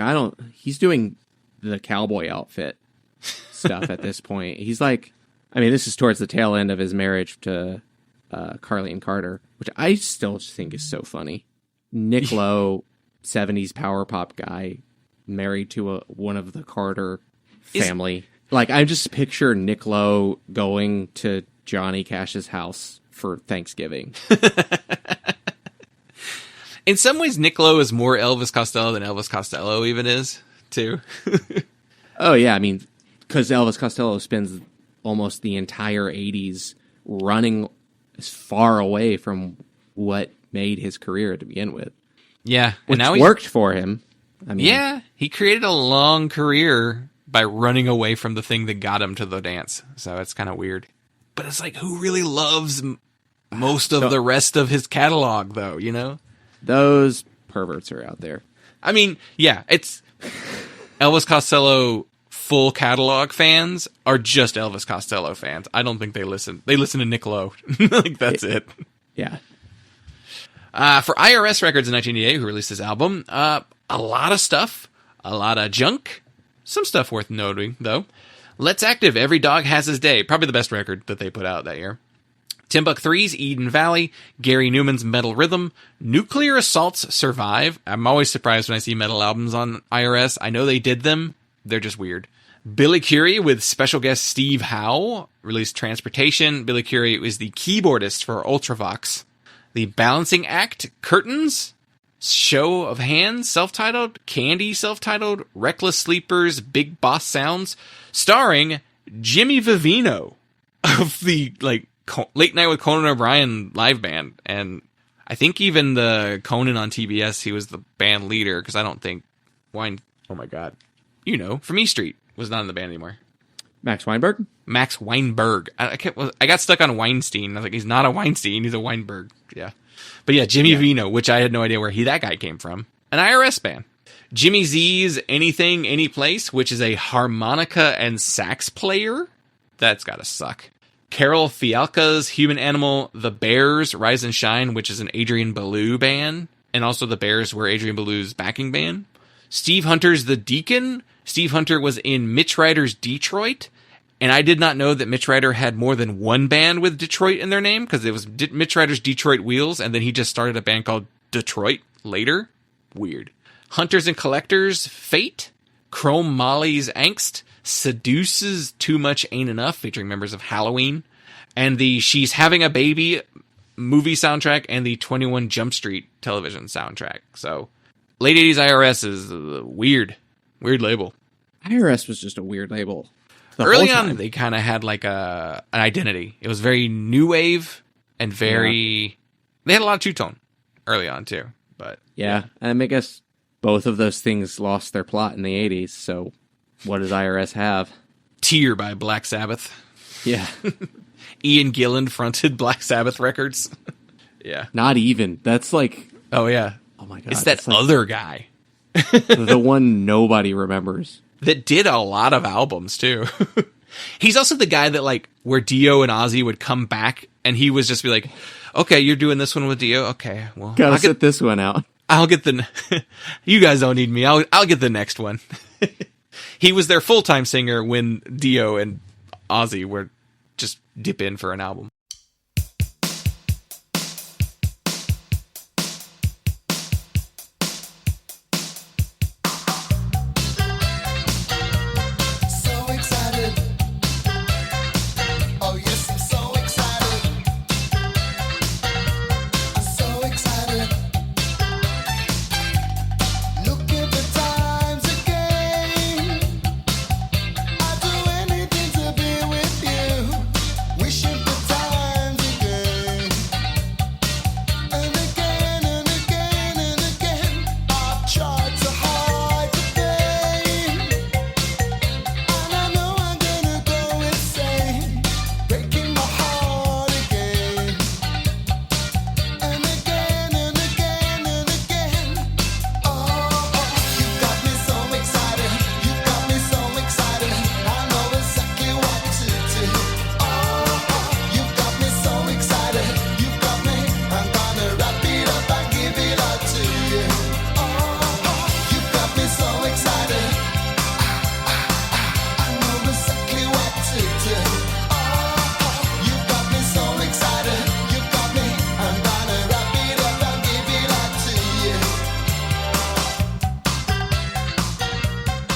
he's doing the cowboy outfit stuff at this point. He's like, I mean, this is towards the tail end of his marriage to Carleen Carter, which I still think is so funny. Nick Lowe, 70s power pop guy, married to one of the Carter family. Like, I just picture Nick Lowe going to Johnny Cash's house for Thanksgiving. In some ways, Nick Lowe is more Elvis Costello than Elvis Costello even is, too. Oh, yeah. I mean, because Elvis Costello spends almost the entire 80s running as far away from what made his career to begin with. Yeah. Which and now worked for him. I mean, yeah. He created a long career by running away from the thing that got him to the dance. So it's kind of weird. But it's like, who really loves most of the rest of his catalog, though, you know? Those perverts are out there. I mean, yeah, it's Elvis Costello full catalog fans are just Elvis Costello fans. I don't think they listen. They listen to Nick Lowe. Like, that's it. Yeah. For IRS Records in 1988, who released this album, a lot of stuff, a lot of junk, some stuff worth noting, though. Let's Active, Every Dog Has His Day, probably the best record that they put out that year. Timbuk 3's Eden Valley, Gary Newman's Metal Rhythm, Nuclear Assault's Survive. I'm always surprised when I see metal albums on IRS. I know they did them. They're just weird. Billy Curie with special guest Steve Howe released Transportation. Billy Curie was the keyboardist for Ultravox. The Balancing Act, Curtains, Show of Hands, self-titled, Candy, self-titled, Reckless Sleepers, Big Boss Sounds, starring Jimmy Vivino of the, like, Late Night with Conan O'Brien live band. And I think even the Conan on TBS, he was the band leader, because I don't think oh my god, you know, from E Street was not in the band anymore. Max Weinberg? Max Weinberg. I got stuck on Weinstein. I was like, he's not a Weinstein, he's a Weinberg. Yeah. But yeah, Jimmy Vino, which I had no idea where that guy came from. An IRS band. Jimmy Z's Anything, Any Place, which is a harmonica and sax player. That's gotta suck. Carol Fialka's Human Animal, The Bears, Rise and Shine, which is an Adrian Belew band. And also The Bears were Adrian Belew's backing band. Steve Hunter's The Deacon. Steve Hunter was in Mitch Ryder's Detroit. And I did not know that Mitch Ryder had more than one band with Detroit in their name, because it was Mitch Ryder's Detroit Wheels, and then he just started a band called Detroit later. Weird. Hunters and Collectors, Fate. Chrome Molly's Angst. Seduces Too Much Ain't Enough, featuring members of Halloween. And the She's Having a Baby movie soundtrack, and the 21 Jump Street television soundtrack. So, late 80s IRS is weird. Weird label. IRS was just a weird label. Early on, they kind of had like an identity. It was very new wave and very... Yeah. They had a lot of two-tone early on, too. But yeah, and I guess both of those things lost their plot in the 80s, so what does IRS have? Tear by Black Sabbath. Yeah. Ian Gillan fronted Black Sabbath records. Yeah. Not even. That's like... Oh, yeah. Oh, my God. It's that other guy. The one nobody remembers. That did a lot of albums, too. He's also the guy that, like, where Dio and Ozzy would come back, and he was just be like, okay, you're doing this one with Dio? Okay, well... Gotta sit this one out. I'll get the... You guys don't need me. I'll get the next one. He was their full-time singer when Dio and Ozzy were just dip in for an album.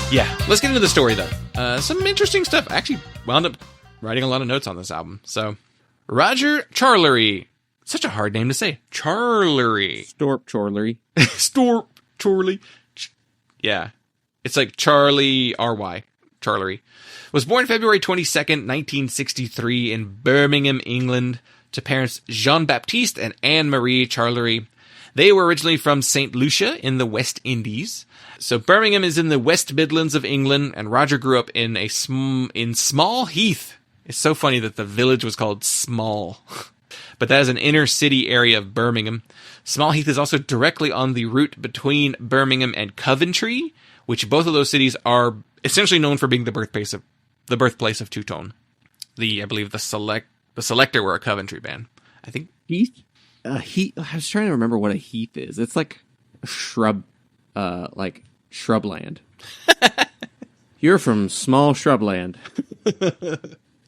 Yeah, let's get into the story, though. Some interesting stuff. I actually wound up writing a lot of notes on this album. So, Roger Charlery. Such a hard name to say. Charlery. Storp Chorlery. Storp Chorley. Yeah. It's like Charlie R.Y. Charlery. Was born February 22nd, 1963 in Birmingham, England, to parents Jean-Baptiste and Anne-Marie Charlery. They were originally from St. Lucia in the West Indies. So Birmingham is in the West Midlands of England, and Roger grew up in in Small Heath. It's so funny that the village was called Small. But that is an inner city area of Birmingham. Small Heath is also directly on the route between Birmingham and Coventry, which both of those cities are essentially known for being the birthplace of two-tone. I believe the Selector were a Coventry band. I think Heath. Heath. I was trying to remember what a heath is. It's like a shrub, like shrubland. You're from small shrubland.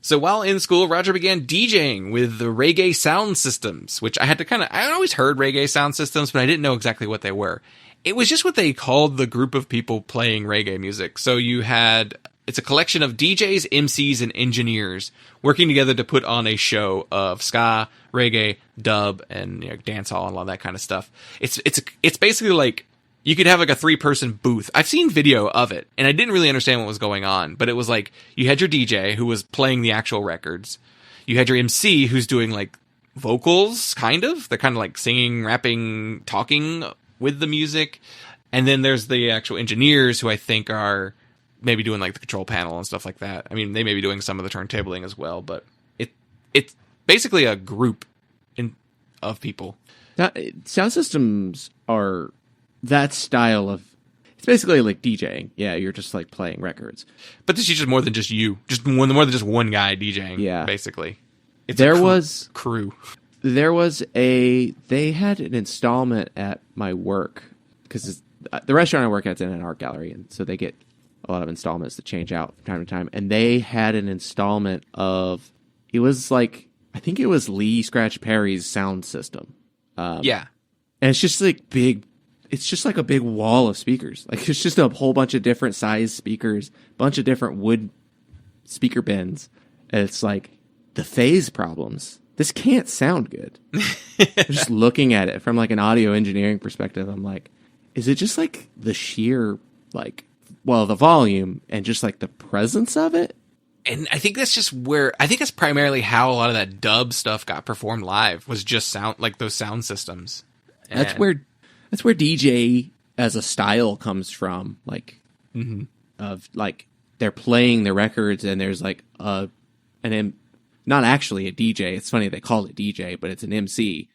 So while in school, Roger began DJing with the reggae sound systems, which I always heard reggae sound systems, but I didn't know exactly what they were. It was just what they called the group of people playing reggae music. So it's a collection of DJs, MCs, and engineers working together to put on a show of ska, reggae, dub, and dancehall and all that kind of stuff. It's basically like you could have like a 3-person booth. I've seen video of it, and I didn't really understand what was going on, but it was like you had your DJ who was playing the actual records. You had your MC who's doing like vocals, kind of. They're kind of like singing, rapping, talking with the music. And then there's the actual engineers who I think are maybe doing like the control panel and stuff like that. I mean, they may be doing some of the turntabling as well, but it's basically a group of people. Sound systems are that style of. It's basically like DJing. Yeah, you're just like playing records. But this is just more than just you. More than just one guy DJing. Yeah, basically. It's crew. They had an installment at my work because the restaurant I work at is in an art gallery, and so they get a lot of installments that change out from time to time. And they had an installment of, it was like, I think it was Lee Scratch Perry's sound system. Yeah. And it's just like it's just like a big wall of speakers. Like it's just a whole bunch of different size speakers, bunch of different wood speaker bins. And it's like the phase problems. This can't sound good. Just looking at it from like an audio engineering perspective, I'm like, is it just like the sheer the volume and just like the presence of it? And I think that's primarily how a lot of that dub stuff got performed live, was just sound, like those sound systems. And that's where DJ as a style comes from, like of like they're playing the records and there's like not actually a DJ. It's funny they call it DJ, but it's an MC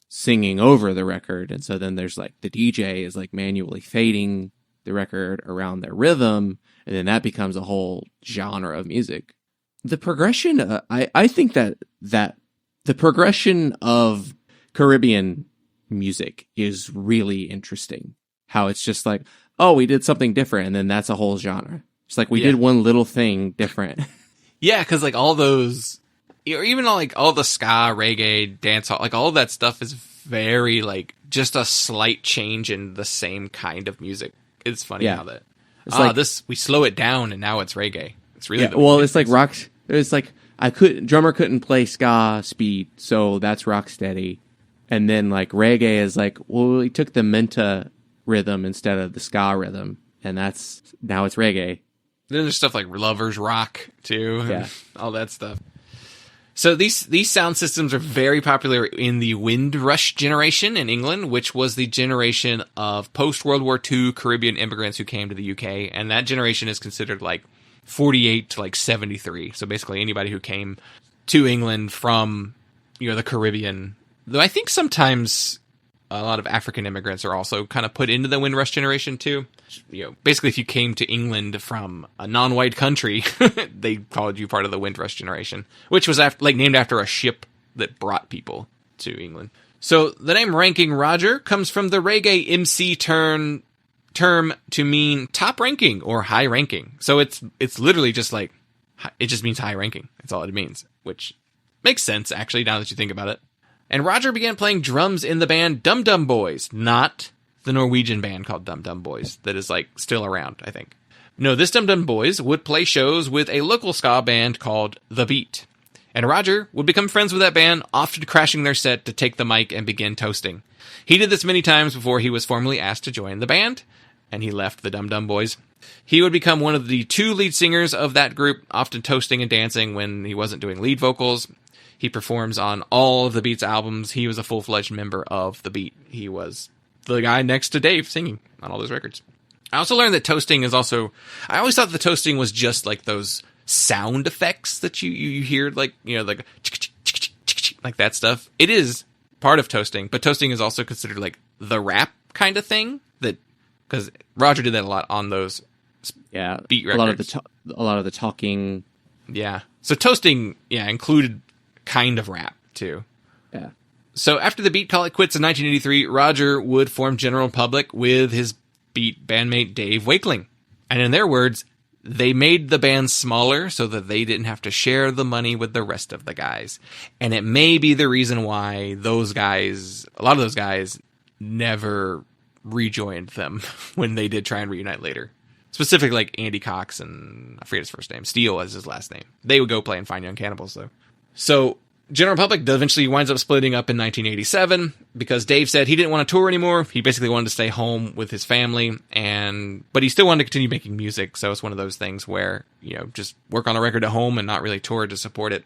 singing over the record. And so then there's like the DJ is like manually fading the record around their rhythm, and then that becomes a whole genre of music. The progression, I think that the progression of Caribbean music is really interesting. How it's just like, oh, we did something different, and then that's a whole genre. It's like we did one little thing different. Yeah, because like all those, or even like all the ska, reggae, dancehall, like all of that stuff is very like just a slight change in the same kind of music. It's funny how that we slow it down and now it's reggae. It's really it's like rock. It's like drummer couldn't play ska speed, so that's rock steady. And then like reggae is like, well, we took the menta rhythm instead of the ska rhythm, and now it's reggae. Then there's stuff like lovers rock too, and all that stuff. So these sound systems are very popular in the Windrush generation in England, which was the generation of post-World War II Caribbean immigrants who came to the UK. And that generation is considered like 48 to like 73. So basically anybody who came to England from, the Caribbean. Though I think sometimes a lot of African immigrants are also kind of put into the Windrush generation too. Basically if you came to England from a non-white country, they called you part of the Windrush generation, which was named after a ship that brought people to England. So the name Ranking Roger comes from the reggae MC term to mean top ranking or high ranking. So it's literally just like, it just means high ranking. That's all it means, which makes sense actually now that you think about it. And Roger began playing drums in the band Dum Dum Boys, not the Norwegian band called Dum Dum Boys that is like still around, I think. No, this Dum Dum Boys would play shows with a local ska band called The Beat. And Roger would become friends with that band, often crashing their set to take the mic and begin toasting. He did this many times before he was formally asked to join the band, and he left the Dum Dum Boys. He would become one of the 2 lead singers of that group, often toasting and dancing when he wasn't doing lead vocals. He performs on all of The Beat's albums. He was a full-fledged member of The Beat. He was the guy next to Dave singing on all those records. I also learned that toasting is also... I always thought the toasting was just like those sound effects that you hear, like, you know, like that stuff. It is part of toasting, but toasting is also considered like the rap kind of thing, that because Roger did that a lot on those Beat records. A lot of the talking. Yeah. So toasting, included kind of rap too. Yeah. So after the Beat call it quits in 1983, Roger would form General Public with his Beat bandmate Dave Wakeling. And in their words, they made the band smaller so that they didn't have to share the money with the rest of the guys. And it may be the reason why a lot of those guys never rejoined them when they did try and reunite later. Specifically like Andy Cox and I forget his first name. Steele is his last name. They would go play in Fine Young Cannibals though. So General Public eventually winds up splitting up in 1987 because Dave said he didn't want to tour anymore. He basically wanted to stay home with his family, but he still wanted to continue making music. So it's one of those things where, just work on a record at home and not really tour to support it.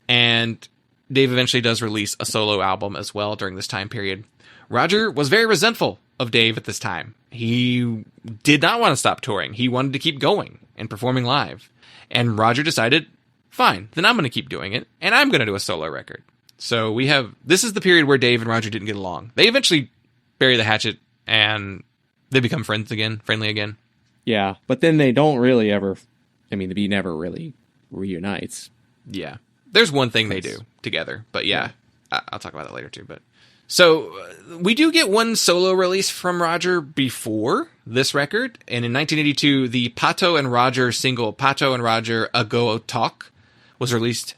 And Dave eventually does release a solo album as well during this time period. Roger was very resentful of Dave at this time. He did not want to stop touring. He wanted to keep going and performing live. And Roger decided, fine, then I'm going to keep doing it, and I'm going to do a solo record. So this is the period where Dave and Roger didn't get along. They eventually bury the hatchet, and they become friendly again. Yeah, but then they don't really ever, the Beat never really reunites. Yeah. There's one thing they do together, but I'll talk about that later too. But so we do get one solo release from Roger before this record, and in 1982, the Pato and Roger single, Pato and Roger A Go Talk, was released.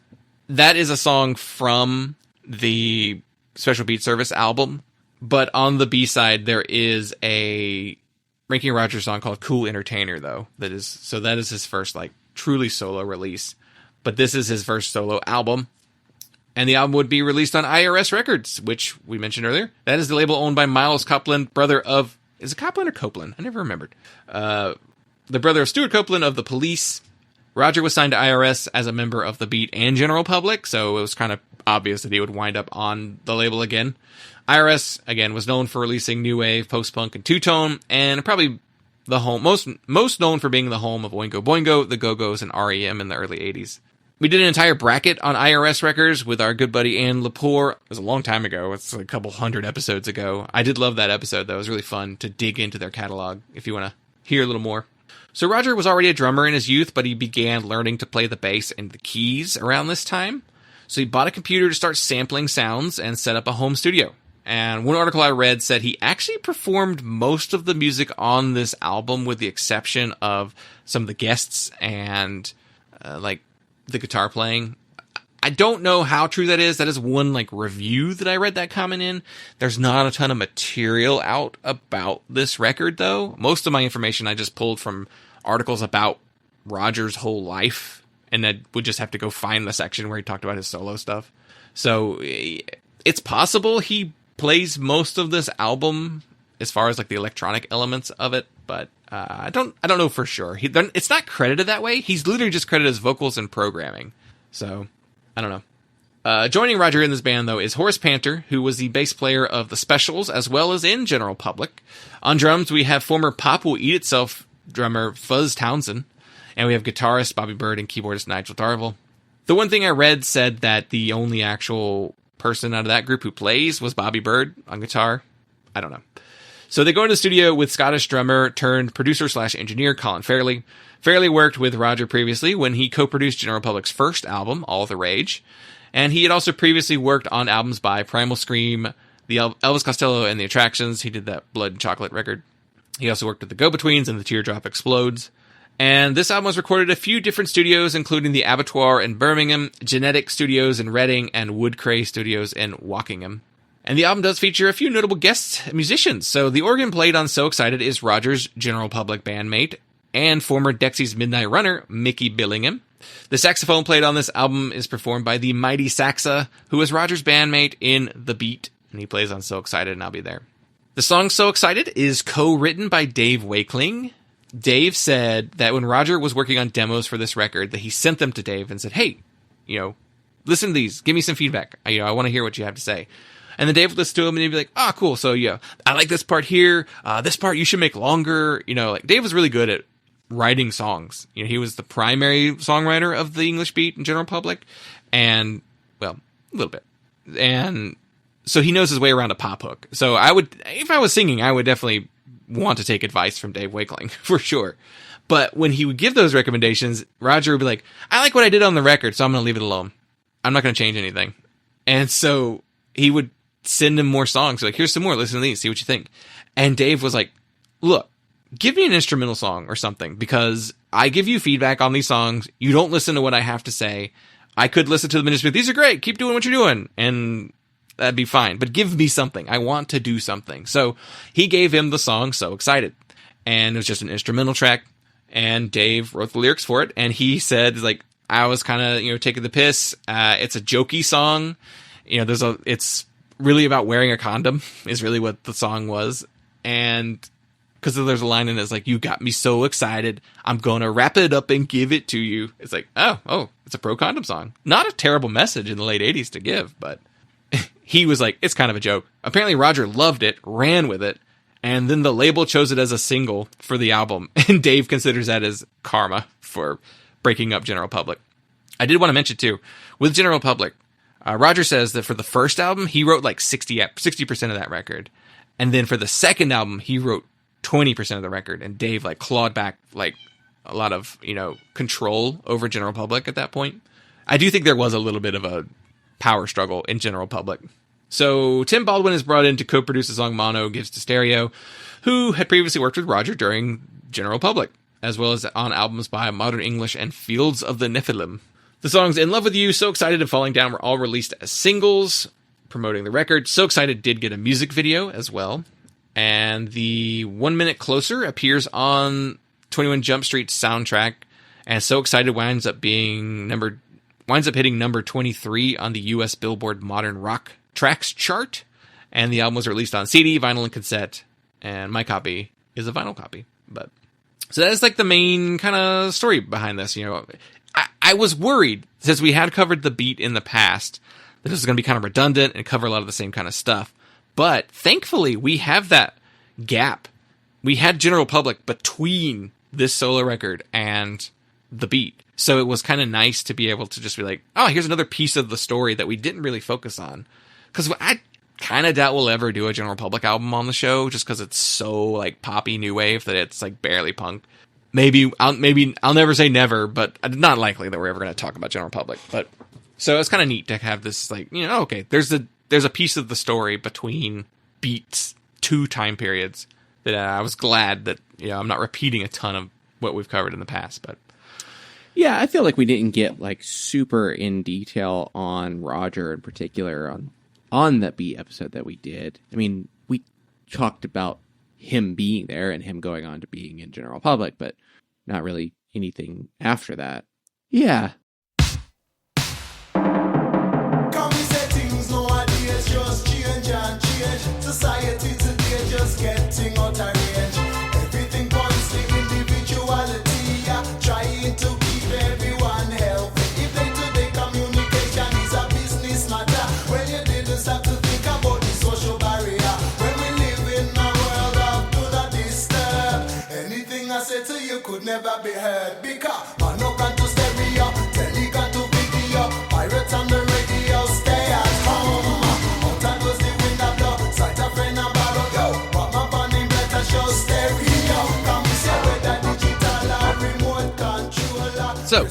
That is a song from the Special Beat Service album, but on the B-side there is a Ranking Roger song called Cool Entertainer, though. That is his first truly solo release, but this is his first solo album, and the album would be released on IRS Records, which we mentioned earlier. That is the label owned by Miles Copeland, brother of... Is it Copeland or Copeland? I never remembered. The brother of Stuart Copeland of The Police. Roger was signed to IRS as a member of The Beat and General Public, so it was kind of obvious that he would wind up on the label again. IRS, again, was known for releasing new wave, post-punk, and two-tone, and probably the home most known for being the home of Oingo Boingo, the Go-Go's, and REM in the early 80s. We did an entire bracket on IRS Records with our good buddy Ann Lepore. It was a long time ago. It's a couple hundred episodes ago. I did love that episode, though. It was really fun to dig into their catalog if you want to hear a little more. So Roger was already a drummer in his youth, but he began learning to play the bass and the keys around this time. So he bought a computer to start sampling sounds and set up a home studio. And one article I read said he actually performed most of the music on this album with the exception of some of the guests and the guitar playing. I don't know how true that is. That is one review that I read that comment in. There's not a ton of material out about this record though. Most of my information I just pulled from articles about Roger's whole life, and that would just have to go find the section where he talked about his solo stuff. So it's possible he plays most of this album as far as the electronic elements of it, but I don't know for sure. It's not credited that way. He's literally just credited as vocals and programming. So I don't know. Joining Roger in this band, though, is Horace Panter, who was the bass player of The Specials, as well as in General Public. On drums, we have former Pop Will Eat Itself drummer Fuzz Townsend, and we have guitarist Bobby Bird and keyboardist Nigel Darville. The one thing I read said that the only actual person out of that group who plays was Bobby Bird on guitar. I don't know. So they go into the studio with Scottish drummer turned producer/engineer Colin Fairley. Fairley worked with Roger previously when he co-produced General Public's first album, All the Rage. And he had also previously worked on albums by Primal Scream, the Elvis Costello and the Attractions. He did that Blood and Chocolate record. He also worked with the Go-Betweens and the Teardrop Explodes. And this album was recorded at a few different studios, including the Abattoir in Birmingham, Genetic Studios in Reading, and Woodcray Studios in Wokingham. And the album does feature a few notable guest musicians. So the organ played on So Excited is Roger's General Public bandmate and former Dexy's Midnight Runner, Mickey Billingham. The saxophone played on this album is performed by the Mighty Saxa, who is Roger's bandmate in The Beat, and he plays on So Excited and I'll Be There. The song So Excited is co-written by Dave Wakeling. Dave said that when Roger was working on demos for this record, that he sent them to Dave and said, hey, listen to these, give me some feedback. I want to hear what you have to say. And then Dave would listen to him and he'd be like, oh, cool. So I like this part here. This part you should make longer. Dave was really good at writing songs. He was the primary songwriter of the English Beat and General Public, and a little bit. And so he knows his way around a pop hook. So if I was singing, I would definitely want to take advice from Dave Wakeling for sure. But when he would give those recommendations, Roger would be like, I like what I did on the record, so I'm going to leave it alone. I'm not going to change anything. And so he would send him more songs. Like, here's some more. Listen to these. See what you think. And Dave was like, look, give me an instrumental song or something, because I give you feedback on these songs. You don't listen to what I have to say. I could listen to them and just be, these are great. Keep doing what you're doing. And that'd be fine. But give me something. I want to do something. So he gave him the song So Excited. And it was just an instrumental track. And Dave wrote the lyrics for it. And he said, like, I was kind of, taking the piss. It's a jokey song. It's really about wearing a condom is really what the song was. And because there's a line in it that's like, you got me so excited, I'm going to wrap it up and give it to you. It's like, oh, it's a pro-condom song. Not a terrible message in the late 80s to give, but he was like, it's kind of a joke. Apparently Roger loved it, ran with it, and then the label chose it as a single for the album, and Dave considers that as karma for breaking up General Public. I did want to mention, too, with General Public, Roger says that for the first album, he wrote like 60% of that record. And then for the second album, he wrote 20% of the record, and Dave like clawed back like a lot of, control over General Public at that point. I do think there was a little bit of a power struggle in General Public. So Tim Baldwin is brought in to co-produce the song Mono Gives to Stereo, who had previously worked with Roger during General Public, as well as on albums by Modern English and Fields of the Nephilim. The songs In Love With You, So Excited, and Falling Down were all released as singles, promoting the record. So Excited did get a music video as well. And the 1 Minute Closer appears on 21 Jump Street's soundtrack, and So Excited winds up hitting number 23 on the US Billboard Modern Rock Tracks chart. And the album was released on CD, vinyl, and cassette. And my copy is a vinyl copy. So that is like the main kind of story behind this. I was worried, since we had covered The Beat in the past, that this was going to be kind of redundant and cover a lot of the same kind of stuff. But thankfully, we have that gap. We had General Public between this solo record and The Beat. So it was kind of nice to be able to just be like, oh, here's another piece of the story that we didn't really focus on. Because I kind of doubt we'll ever do a General Public album on the show, just because it's so like poppy new wave that it's like barely punk. Maybe I'll never say never, but not likely that we're ever going to talk about General Public. But so it's kind of neat to have this, like, okay, there's a piece of the story between Beat's two time periods that I was glad that I'm not repeating a ton of what we've covered in the past. But yeah, I feel like we didn't get like super in detail on Roger in particular on that Beat episode that we did. I mean, we talked about him being there and him going on to being in General Public, but not really anything after that. Yeah. Society today just getting out of range. Everything points to individuality, trying to keep everyone healthy. If day-to-day communication is a business matter, well, you didn't have to think about the social barrier. When we live in a world of do not disturb, anything I say to you could never be heard. Because man, no can to stereo, telecan to video, pirates on the radio, stay at home. So,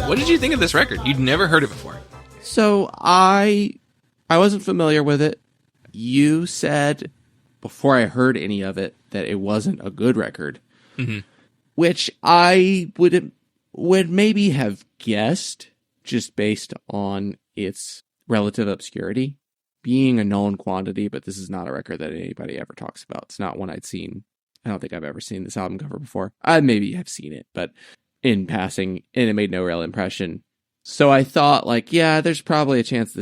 what did you think of this record? You'd never heard it before. So I wasn't familiar with it. You said before I heard any of it that it wasn't a good record, which I would maybe have guessed just based on its relative obscurity. being a known quantity, but this is not a record that anybody ever talks about. It's not one I'd seen. I don't think I've ever seen this album cover before. I maybe have seen it, but in passing, and it made no real impression. So I thought, like, yeah, there's probably a chance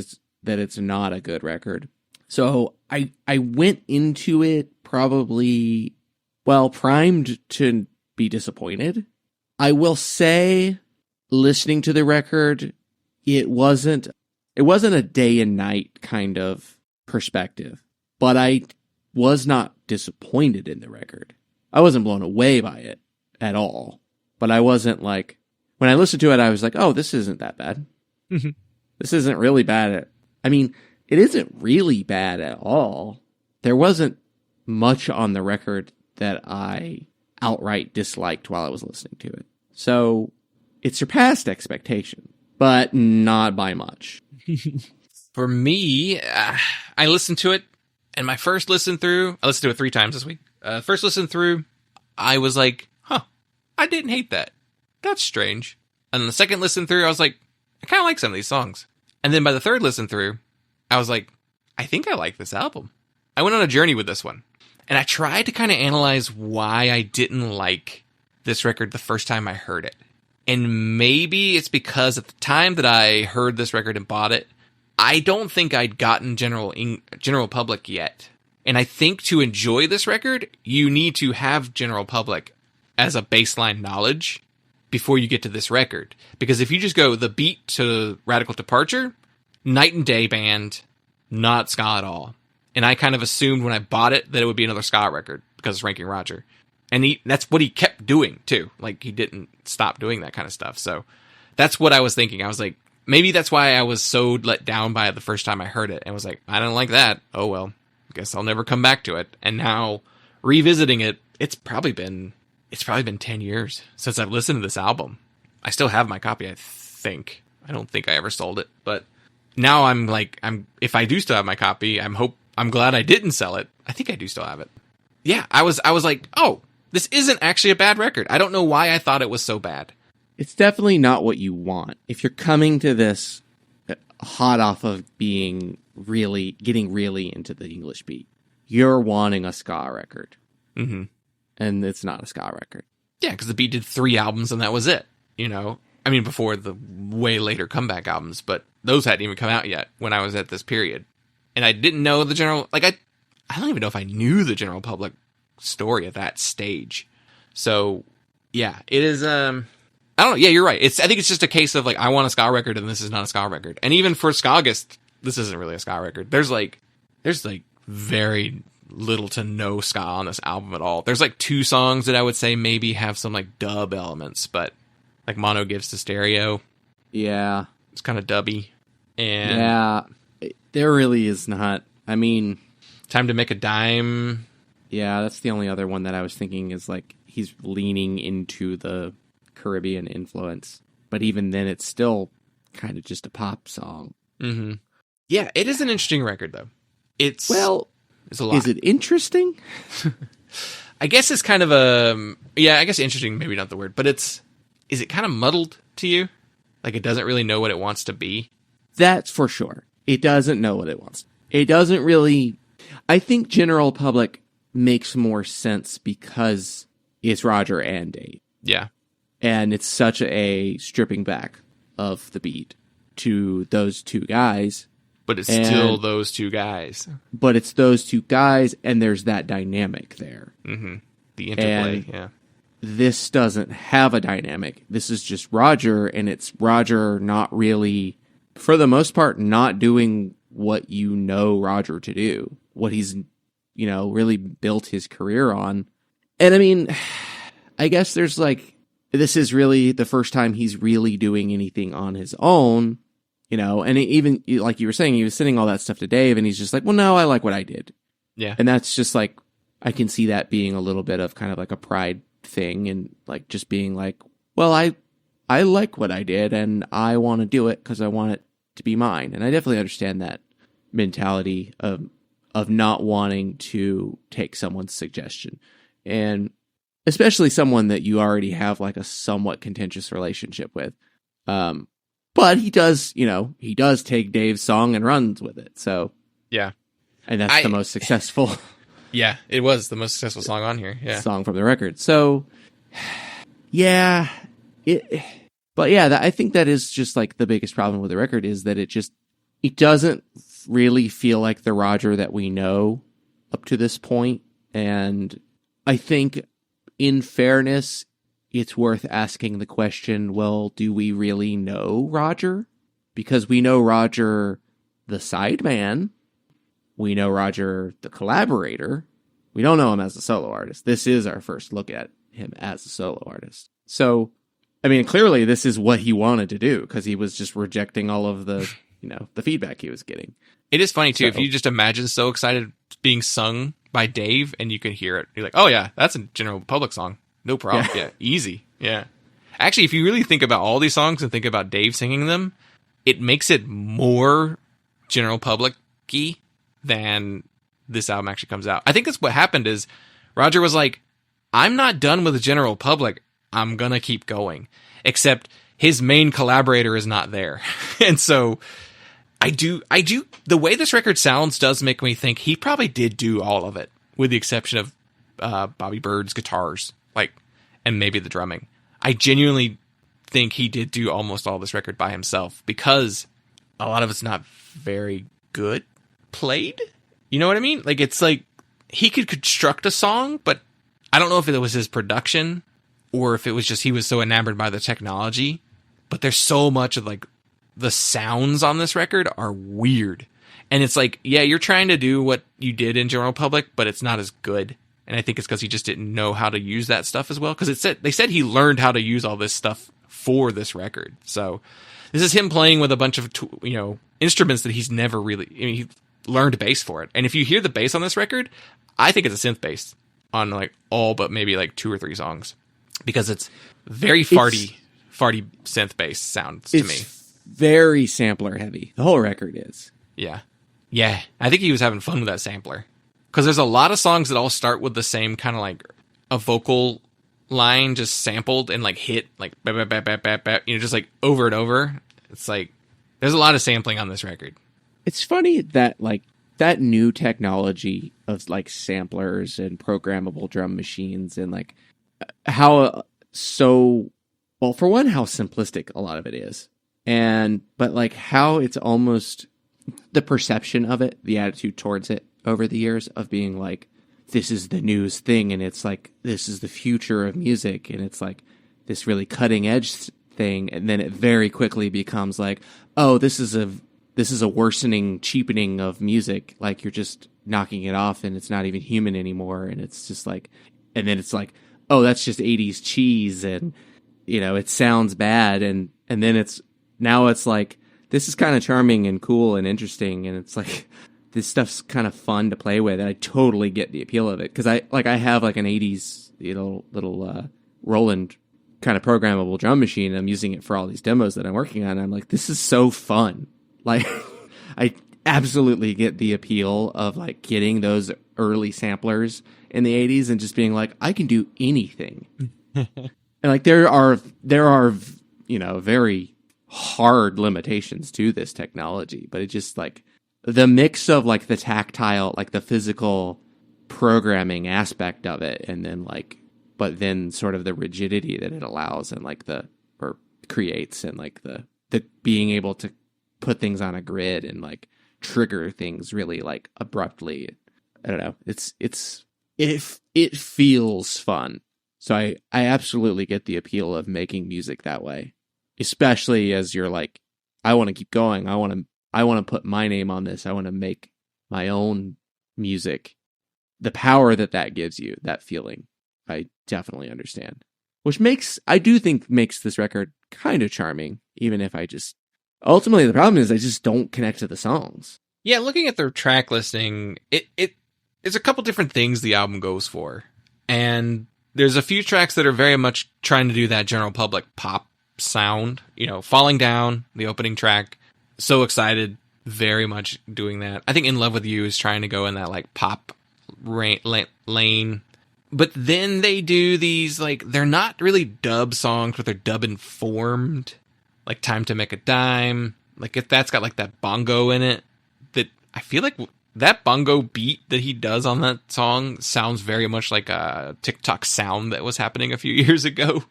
that it's not a good record. So I went into it probably, well, primed to be disappointed. I will say, listening to the record, it wasn't a day and night kind of perspective, but I was not disappointed in the record. I wasn't blown away by it at all, but I wasn't like, when I listened to it, I was like, oh, this isn't that bad. This isn't really bad. I mean, it isn't really bad at all. There wasn't much on the record that I outright disliked while I was listening to it. So it surpassed expectation, but not by much. For me, I listened to it, and my first listen through, I listened to it 3 times this week. First listen through, I was like, I didn't hate that. That's strange. And the second listen through, I was like, I kind of like some of these songs. And then by the third listen through, I was like, I think I like this album. I went on a journey with this one. And I tried to kind of analyze why I didn't like this record the first time I heard it. And maybe it's because at the time that I heard this record and bought it, I don't think I'd gotten general public yet. And I think to enjoy this record, you need to have general public as a baseline knowledge before you get to this record. Because if you just go the Beat to Radical Departure, night and day band, not ska at all. And I kind of assumed when I bought it that it would be another ska record because it's Ranking Roger. And that's what he kept doing too. Like, he didn't stop doing that kind of stuff. So that's what I was thinking. I was like, maybe that's why I was so let down by it the first time I heard it. And was like, I don't like that. Oh, well, I guess I'll never come back to it. And now revisiting it, it's probably been 10 years since I've listened to this album. I still have my copy, I think. I don't think I ever sold it, but now if I do still have my copy, I'm glad I didn't sell it. I think I do still have it. Yeah, I was like, oh, this isn't actually a bad record. I don't know why I thought it was so bad. It's definitely not what you want. If you're coming to this hot off of getting really into the English beat, you're wanting a ska record. Mm-hmm. And it's not a ska record. Yeah, because the Beat did 3 albums and that was it. You know, I mean, before the way later comeback albums, but those hadn't even come out yet when I was at this period. And I didn't know the general, like, I don't even know if I knew the general public story at that stage. So, yeah, it is, I don't know. Yeah, you're right. I think it's just a case of, like, I want a ska record and this is not a ska record. And even for SKAUGUST, this isn't really a ska record. There's very little to no ska on this album at all. There's, like, 2 songs that I would say maybe have some, like, dub elements, but, like, Mono Gives to Stereo. Yeah. It's kind of dubby. And yeah, there really is not. I mean, Time to Make a Dime. Yeah, that's the only other one that I was thinking is, like, he's leaning into the Caribbean influence. But even then, it's still kind of just a pop song. Mm-hmm. Yeah, it is an interesting record, though. It's a lot. Is it interesting? I guess it's kind of I guess interesting, maybe not the word, but is it kind of muddled to you? Like, it doesn't really know what it wants to be? That's for sure. It doesn't know what it wants. It doesn't really. I think general public makes more sense because it's Roger and Dave. Yeah. And it's such a stripping back of the Beat to those 2 guys. But it's still those 2 guys. But it's those 2 guys, and there's that dynamic there. Mm-hmm. The interplay, yeah. This doesn't have a dynamic. This is just Roger, and it's Roger not really, for the most part, not doing what you know Roger to do. What he's, really built his career on. And I mean, I guess there's like, this is really the first time he's really doing anything on his own, and even like you were saying, he was sending all that stuff to Dave and he's just like, well, no, I like what I did. Yeah. And that's just like, I can see that being a little bit of kind of like a pride thing and like just being like, well, I like what I did and I want to do it because I want it to be mine. And I definitely understand that mentality of not wanting to take someone's suggestion. And especially someone that you already have like a somewhat contentious relationship with. But he does take Dave's song and runs with it. So Yeah. And that's the most successful Yeah, it was the most successful song on here. Yeah. song from the record. So, yeah. I think that is just like the biggest problem with the record is that it doesn't really feel like the Roger that we know up to this point. And I think, in fairness, it's worth asking the question, well, do we really know Roger? Because we know Roger, the sideman. We know Roger, the collaborator. We don't know him as a solo artist. This is our first look at him as a solo artist. So, I mean, clearly this is what he wanted to do because he was just rejecting all of the, the feedback he was getting. It is funny, too, if you just imagine So Excited being sung by Dave and you can hear it. You're like, oh, yeah, that's a general public song. No problem. Yeah, easy. Yeah. Actually, if you really think about all these songs and think about Dave singing them, it makes it more general public-y than this album actually comes out. I think that's what happened is Roger was like, I'm not done with the general public. I'm going to keep going. Except his main collaborator is not there. And so I do, the way this record sounds does make me think he probably did do all of it, with the exception of Bobby Bird's guitars, and maybe the drumming. I genuinely think he did do almost all this record by himself because a lot of it's not very good played. You know what I mean? It's like he could construct a song, but I don't know if it was his production or if it was just he was so enamored by the technology. But there's so much of the sounds on this record are weird. And it's like, yeah, you're trying to do what you did in General Public, but it's not as good. And I think it's because he just didn't know how to use that stuff as well. Because they said he learned how to use all this stuff for this record. So this is him playing with a bunch of instruments that he's never really. He learned bass for it. And if you hear the bass on this record, I think it's a synth bass on all but maybe 2 or 3 songs because it's very farty synth bass sounds to me. Very sampler heavy. The whole record is. Yeah. I think he was having fun with that sampler. Because there's a lot of songs that all start with the same kind of a vocal line just sampled and hit bap, bap, bap, bap, bap, bap, just over and over. It's there's a lot of sampling on this record. It's funny that that new technology of samplers and programmable drum machines and how for one, how simplistic a lot of it is. But how it's almost the perception of it, the attitude towards it over the years of being this is the newest thing and it's this is the future of music and it's this really cutting edge thing, and then it very quickly becomes oh, this is a worsening, cheapening of music. You're just knocking it off and it's not even human anymore, and it's just and then it's oh, that's just 80s cheese and it sounds bad, and then it's this is kind of charming and cool and interesting, and it's this stuff's kind of fun to play with, and I totally get the appeal of it because I have an 80s little Roland kind of programmable drum machine. And I'm using it for all these demos that I'm working on. And I'm this is so fun. I absolutely get the appeal of getting those early samplers in the 80s and just being I can do anything. And there are very hard limitations to this technology, but it just the mix of the tactile, the physical programming aspect of it, and then but then sort of the rigidity that it allows and or creates, and the being able to put things on a grid and trigger things really abruptly. I don't know. It feels fun. So I absolutely get the appeal of making music that way, especially as you're I want to keep going. I want to put my name on this. I want to make my own music. The power that gives you, that feeling, I definitely understand. Which I do think makes this record kind of charming, even if ultimately the problem is I just don't connect to the songs. Yeah, looking at their track listing, it's a couple different things the album goes for. And there's a few tracks that are very much trying to do that general public pop sound. Falling Down, the opening track, So Excited, very much doing that. I think In Love With You is trying to go in that pop lane. But then they do these they're not really dub songs, but they're dub informed. Time to Make a Dime. If that's got that bongo in it, that I feel that bongo beat that he does on that song sounds very much like a TikTok sound that was happening a few years ago.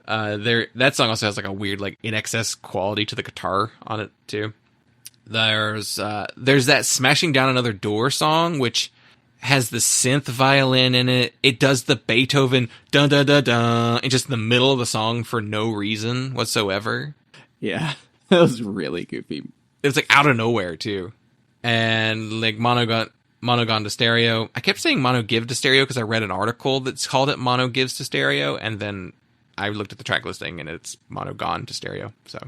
That song also has like a weird like in excess quality to the guitar on it too. There's that Smashing Down Another Door song, which has the synth violin in it. It does the Beethoven dun dun dun dun in just the middle of the song for no reason whatsoever. Yeah, that was really goofy. It's like out of nowhere too. And like Mono Gone to Stereo. I kept saying Mono Give to Stereo because I read an article that's called it Mono Gives to Stereo, and then I looked at the track listing and it's Mono Gone to Stereo. So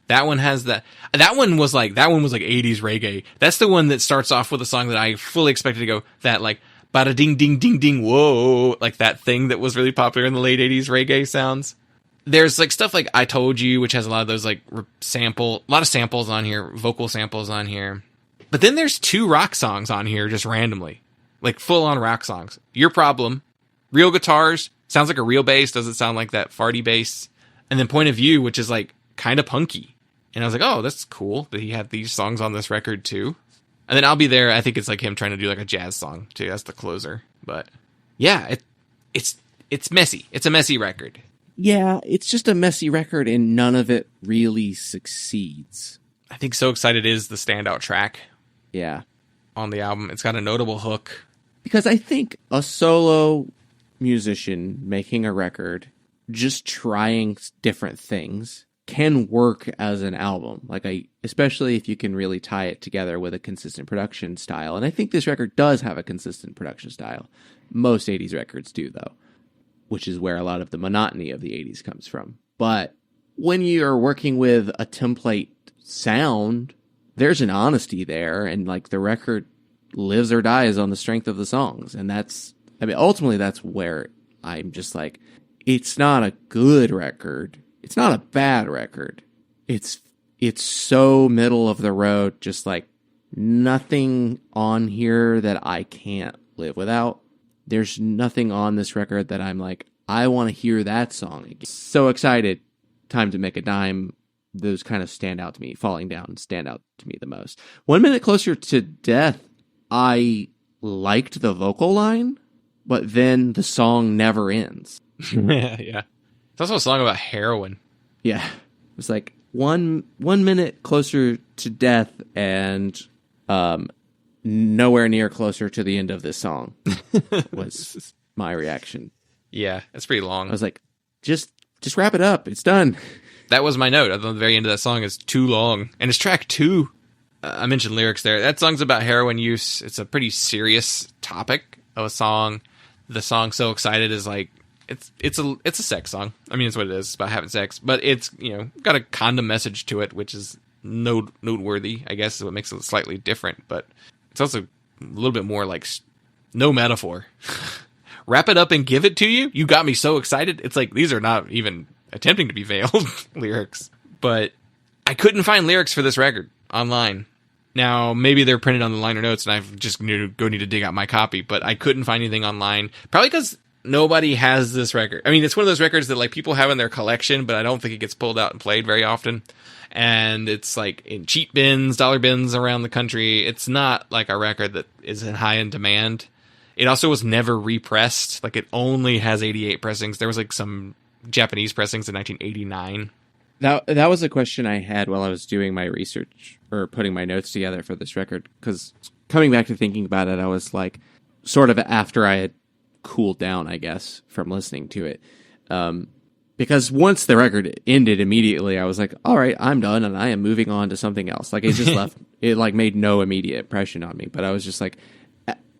that one has that. That one was like 80s reggae. That's the one that starts off with a song that I fully expected to go that like bada ding ding ding ding whoa, like that thing that was really popular in the late 80s reggae sounds. There's like stuff like I Told You, which has a lot of those like a lot of samples on here, vocal samples on here. But then there's 2 rock songs on here just randomly, like full on rock songs. Your Problem, real guitars, sounds like a real bass, doesn't sound like that farty bass. And then Point of View, which is like kind of punky. And I was like, oh, that's cool that he had these songs on this record too. And then I'll Be There, I think it's like him trying to do like a jazz song too. That's the closer. But yeah, it's messy. It's a messy record. Yeah, it's just a messy record and none of it really succeeds. I think So Excited is the standout track. Yeah. On the album. It's got a notable hook. Because I think a solo musician making a record, just trying different things, can work as an album. Especially if you can really tie it together with a consistent production style. And I think this record does have a consistent production style. Most 80s records do, though, which is where a lot of the monotony of the 80s comes from. But when you're working with a template sound, there's an honesty there, and like the record lives or dies on the strength of the songs. And ultimately that's where I'm just like, it's not a good record. It's not a bad record. It's so middle of the road, just like nothing on here that I can't live without. There's nothing on this record that I'm like, I want to hear that song again. So Excited, Time to Make a Dime, those kind of stand out to me. Falling Down stand out to me the most. 1 Minute Closer to Death, I liked the vocal line, but then the song never ends. Yeah. It's also a song about heroin. Yeah. It was like one minute closer to death and nowhere near closer to the end of this song was my reaction. Yeah, it's pretty long. I was like, just wrap it up. It's done. That was my note. At the very end of that song is too long. And it's track 2. I mentioned lyrics there. That song's about heroin use. It's a pretty serious topic of a song. The song So Excited is like, it's a sex song. I mean, it's what it is. It's about having sex. But it's, got a condom message to it, which is noteworthy, I guess, is what makes it slightly different. But it's also a little bit more like no metaphor. Wrap it up and give it to you? You got me so excited. It's like, these are not even attempting to be veiled lyrics. But I couldn't find lyrics for this record online. Now, maybe they're printed on the liner notes and I've just need to dig out my copy, but I couldn't find anything online. Probably because nobody has this record. I mean, it's one of those records that like people have in their collection, but I don't think it gets pulled out and played very often. And it's like in cheap bins, dollar bins around the country. It's not like a record that is in high in demand. It also was never repressed. Like, it only has 88 pressings. There was like some Japanese pressings in 1989. That was a question I had while I was doing my research or putting my notes together for this record. Because coming back to thinking about it, I was like, sort of after I had cooled down, I guess, from listening to it. Because once the record ended immediately, I was like, all right, I'm done and I am moving on to something else. Like, it just left, it like made no immediate impression on me. But I was just like,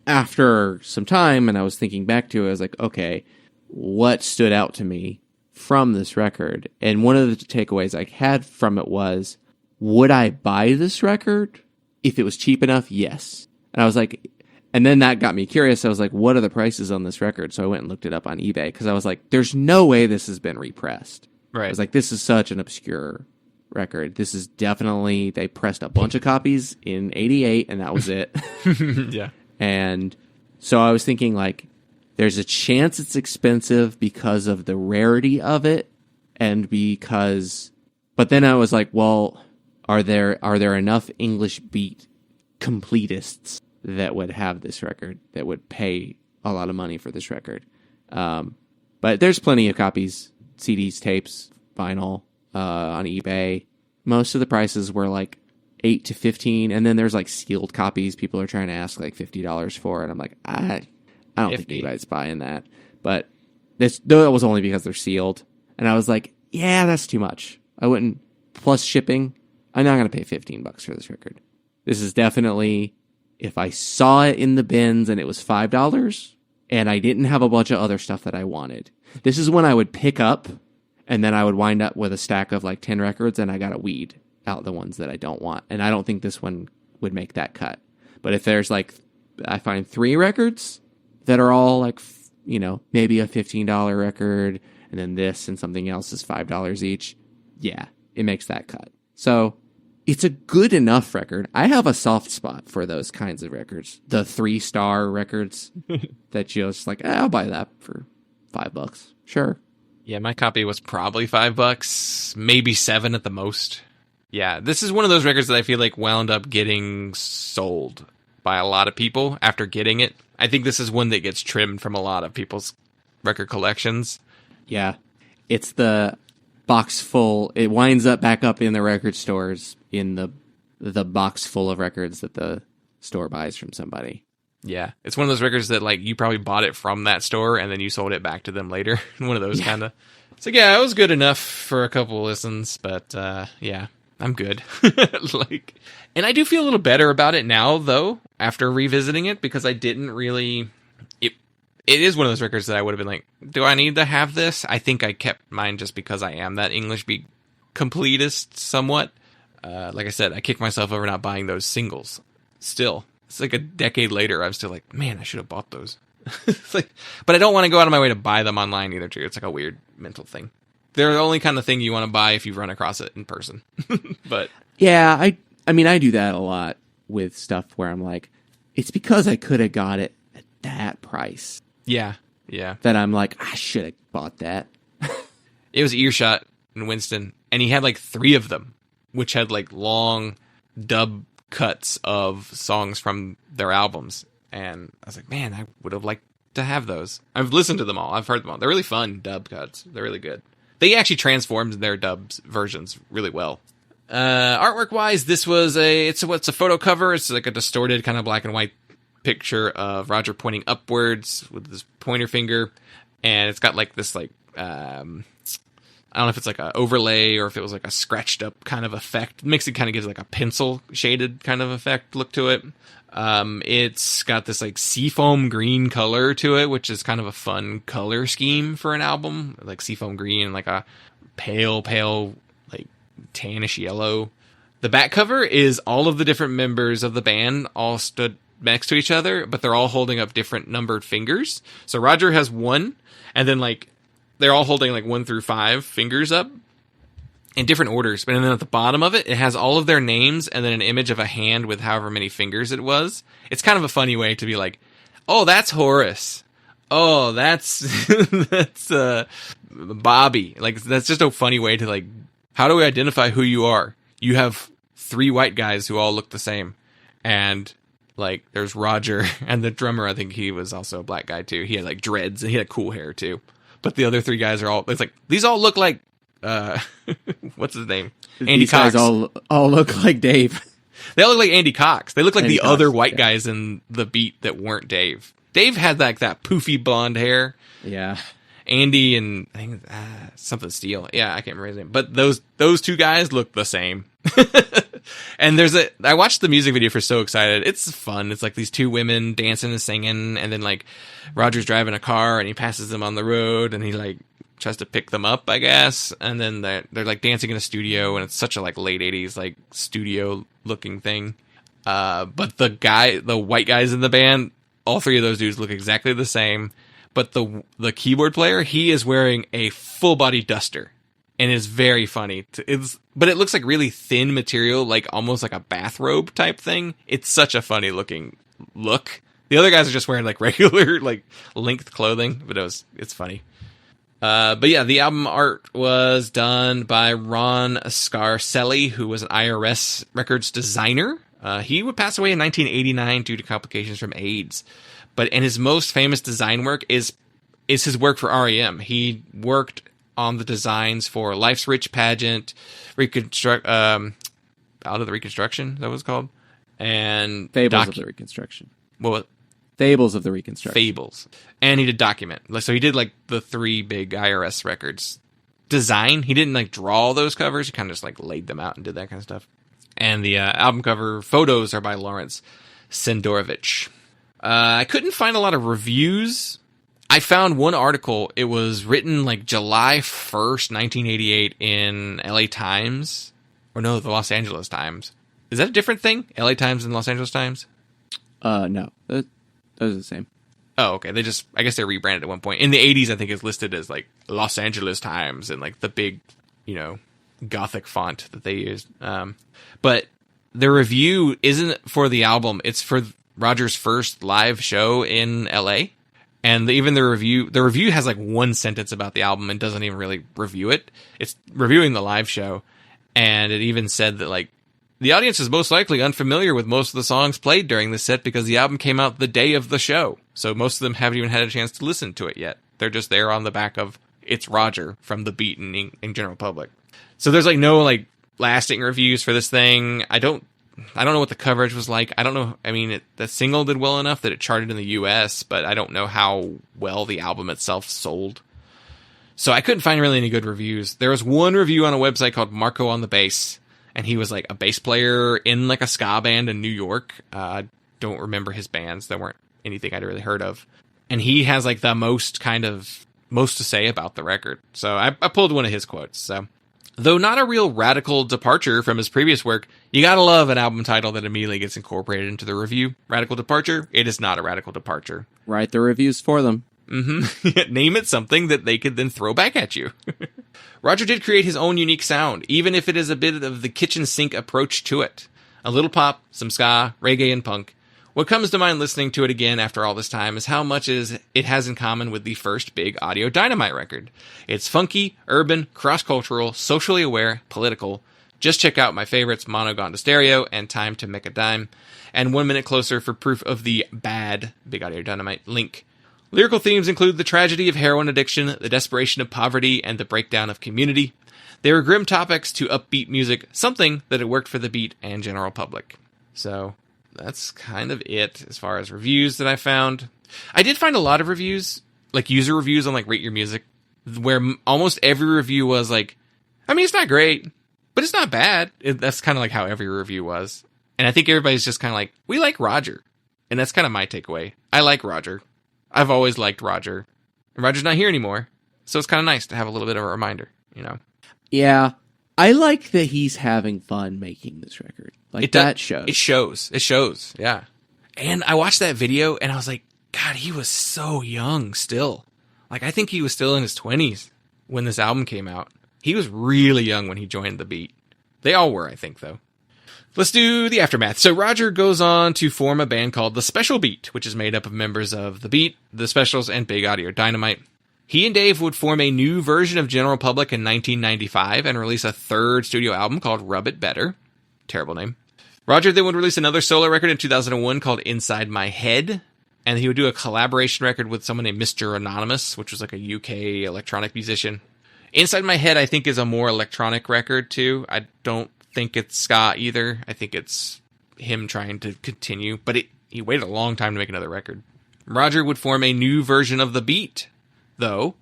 after some time and I was thinking back to it, I was like, okay, what stood out to me from this record? And one of the takeaways I had from it was, would I buy this record if it was cheap enough? Yes. And I was like, and then that got me curious. I was like, what are the prices on this record? So I went and looked it up on eBay because I was like, there's no way this has been repressed. Right. I was like, this is such an obscure record. This is definitely, they pressed a bunch of copies in 88 and that was it. Yeah. And so I was thinking like, there's a chance it's expensive because of the rarity of it. And because, but then I was like, well, are there enough English beat completists that would have this record, that would pay a lot of money for this record. But there's plenty of copies, CDs, tapes, vinyl, on eBay. Most of the prices were like $8 to $15, and then there's like sealed copies people are trying to ask like $50 for, and I'm like, I don't think anybody's buying that. But that was only because they're sealed, and I was like, yeah, that's too much. I wouldn't, plus shipping, I'm not going to pay $15 for this record. This is definitely, if I saw it in the bins and it was $5 and I didn't have a bunch of other stuff that I wanted, this is when I would pick up and then I would wind up with a stack of like 10 records and I got to weed out the ones that I don't want. And I don't think this one would make that cut. But if there's like, I find 3 records that are all like, you know, maybe a $15 record and then this and something else is $5 each. Yeah, it makes that cut. So it's a good enough record. I have a soft spot for those kinds of records. The 3-star records that just like, I'll buy that for $5. Sure. Yeah, my copy was probably $5, maybe $7 at the most. Yeah, this is one of those records that I feel like wound up getting sold by a lot of people after getting it. I think this is one that gets trimmed from a lot of people's record collections. Yeah, it's the box full. It winds up back up in the record stores in the box full of records that the store buys from somebody. Yeah, it's one of those records that like you probably bought it from that store and then you sold it back to them later. One of those kind of. So yeah, it was good enough for a couple listens, but yeah, I'm good. Like, and I do feel a little better about it now though after revisiting it, because I didn't really. It is one of those records that I would have been like, do I need to have this? I think I kept mine just because I am that English beat completist somewhat. Like I said, I kicked myself over not buying those singles. Still, it's like a decade later, I'm still like, man, I should have bought those. It's like, but I don't want to go out of my way to buy them online either, too. It's like a weird mental thing. They're the only kind of thing you want to buy if you run across it in person. But yeah, I mean, I do that a lot with stuff where I'm like, it's because I could have got it at that price. Yeah. That I'm like, I should have bought that. It was Earshot in Winston, and he had like 3 of them, which had like long dub cuts of songs from their albums. And I was like, man, I would have liked to have those. I've listened to them all. I've heard them all. They're really fun dub cuts. They're really good. They actually transformed their dubs versions really well. Artwork wise, this was it's a photo cover. It's like a distorted kind of black and white picture of Roger pointing upwards with his pointer finger, and it's got like this like I don't know if it's like a overlay or if it was like a scratched up kind of effect. It kind of gives like a pencil shaded kind of effect look to it. It's got this like seafoam green color to it, which is kind of a fun color scheme for an album, like seafoam green and like a pale like tannish yellow. The back cover is all of the different members of the band all stood next to each other, but they're all holding up different numbered fingers. So Roger has 1, and then like they're all holding like 1 through 5 fingers up in different orders. But then at the bottom of it, it has all of their names and then an image of a hand with however many fingers it was. It's kind of a funny way to be like, oh, that's Horace. Oh, that's that's Bobby. Like, that's just a funny way to like, how do we identify who you are? You have 3 white guys who all look the same, and like, there's Roger, and the drummer, I think he was also a black guy, too. He had, like, dreads, and he had cool hair, too. But the other 3 guys are all, it's like, these all look like, what's his name? Andy These Cox. guys all look like Dave. They all look like Andy Cox. They look like Andy the Cox, other white yeah. guys in the beat that weren't Dave. Dave had, like, that poofy blonde hair. Yeah. Andy and, I think, something Steele. Yeah, I can't remember his name. But those 2 guys look the same. And I watched the music video for So Excited. It's fun. It's like these 2 women dancing and singing, and then like Roger's driving a car and he passes them on the road and he like tries to pick them up, I guess. And then they're like dancing in a studio, and it's such a like late 80s like studio looking thing. But the white guys in the band, all 3 of those dudes look exactly the same. But the keyboard player, he is wearing a full body duster. And it's very funny. But it looks like really thin material, like almost like a bathrobe type thing. It's such a funny looking look. The other guys are just wearing like regular like length clothing, but it's funny. But yeah, the album art was done by Ron Scarcelli, who was an IRS records designer. He would pass away in 1989 due to complications from AIDS. And his most famous design work is his work for REM. He worked on the designs for Life's Rich pageant, Out of the Reconstruction, that was called, and Fables of the Reconstruction. Well, Fables of the Reconstruction. Fables, and he did Document. So he did like the 3 big IRS records. Design, he didn't like draw those covers. He kind of just like laid them out and did that kind of stuff. And the album cover photos are by Lawrence Sendorovich. I couldn't find a lot of reviews. I found one article. It was written like July 1st, 1988 in LA Times. Or no, the Los Angeles Times. Is that a different thing? LA Times and Los Angeles Times? No. Those are the same. Oh, okay. I guess they rebranded at one point. In the 80s, I think it's listed as like Los Angeles Times and like the big, Gothic font that they used. But the review isn't for the album. It's for Roger's first live show in LA. And even the review has like one sentence about the album and doesn't even really review it. It's reviewing the live show. And it even said that, like, the audience is most likely unfamiliar with most of the songs played during the set because the album came out the day of the show. So most of them haven't even had a chance to listen to it yet. They're just there on the back of It's Roger from the Beat in general public. So there's, like, no, like, lasting reviews for this thing. I don't know what the coverage was like. I don't know. I mean, the single did well enough that it charted in the U.S., but I don't know how well the album itself sold. So I couldn't find really any good reviews. There was one review on a website called Marco on the Bass, and he was like a bass player in like a ska band in New York. I don't remember his bands. There weren't anything I'd really heard of. And he has like the most to say about the record. So I pulled one of his quotes. So, though not a real radical departure from his previous work, you gotta love an album title that immediately gets incorporated into the review. Radical departure? It is not a radical departure. Write the reviews for them. Mm-hmm. Name it something that they could then throw back at you. Roger did create his own unique sound, even if it is a bit of the kitchen sink approach to it. A little pop, some ska, reggae, and punk. What comes to mind listening to it again after all this time is how much it has in common with the first big Audio Dynamite record. It's funky, urban, cross-cultural, socially aware, political. Just check out my favorites, Mono Gone to Stereo and Time to Make a Dime, and 1 Minute Closer for proof of the bad Big Audio Dynamite link. Lyrical themes include the tragedy of heroin addiction, the desperation of poverty, and the breakdown of community. They were grim topics to upbeat music, something that had worked for the Beat and general public. So, that's kind of it as far as reviews that I found. I did find a lot of reviews, like user reviews on like Rate Your Music, where almost every review was like, I mean, it's not great, but it's not bad. That's kind of like how every review was. And I think everybody's just kind of like, we like Roger. And that's kind of my takeaway. I like Roger. I've always liked Roger. And Roger's not here anymore. So it's kind of nice to have a little bit of a reminder, Yeah. I like that he's having fun making this record. Like, that shows. It shows. It shows, yeah. And I watched that video, and I was like, God, he was so young still. Like, I think he was still in his 20s when this album came out. He was really young when he joined the Beat. They all were, I think, though. Let's do the aftermath. So Roger goes on to form a band called The Special Beat, which is made up of members of The Beat, The Specials, and Big Audio Dynamite. He and Dave would form a new version of General Public in 1995 and release a third studio album called Rub It Better. Terrible name. Roger then would release another solo record in 2001 called Inside My Head, and he would do a collaboration record with someone named Mr. Anonymous, which was like a UK electronic musician. Inside My Head, I think, is a more electronic record, too. I don't think it's ska either. I think it's him trying to continue, but he waited a long time to make another record. Roger would form a new version of The Beat, though,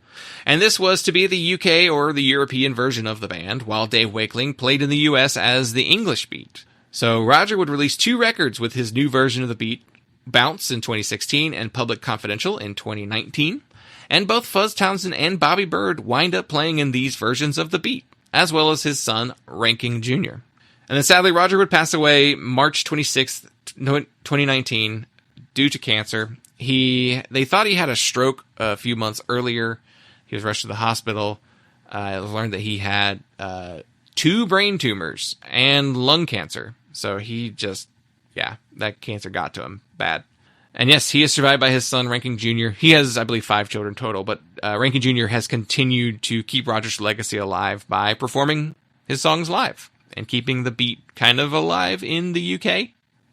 and this was to be the UK or the European version of the band, while Dave Wakeling played in the US as the English Beat. So Roger would release 2 records with his new version of The Beat, Bounce in 2016 and Public Confidential in 2019, and both Fuzz Townsend and Bobby Bird wind up playing in these versions of The Beat, as well as his son, Ranking Jr. And then sadly, Roger would pass away March 26th, 2019, due to cancer. They thought he had a stroke a few months earlier. He was rushed to the hospital. I learned that he had 2 brain tumors and lung cancer. So that cancer got to him bad. And yes, he is survived by his son, Ranking Jr. He has, I believe, 5 children total, but Ranking Jr. has continued to keep Roger's legacy alive by performing his songs live and keeping the Beat kind of alive in the UK.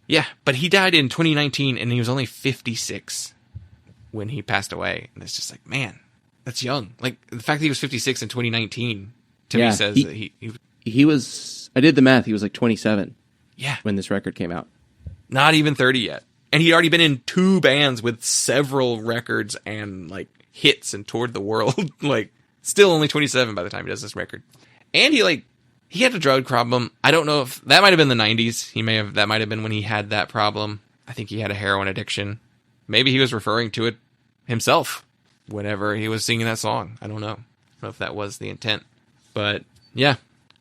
Yeah, but he died in 2019, and he was only 56 when he passed away. And it's just like, man, that's young. Like, the fact that he was 56 in 2019 to me says that he was... I did the math. He was like 27 when this record came out. Not even 30 yet. And he'd already been in 2 bands with several records and, like, hits and toured the world. Like, still only 27 by the time he does this record. And he had a drug problem. I don't know if that might have been the 90s. That might have been when he had that problem. I think he had a heroin addiction. Maybe he was referring to it himself whenever he was singing that song. I don't know. I don't know if that was the intent. But yeah.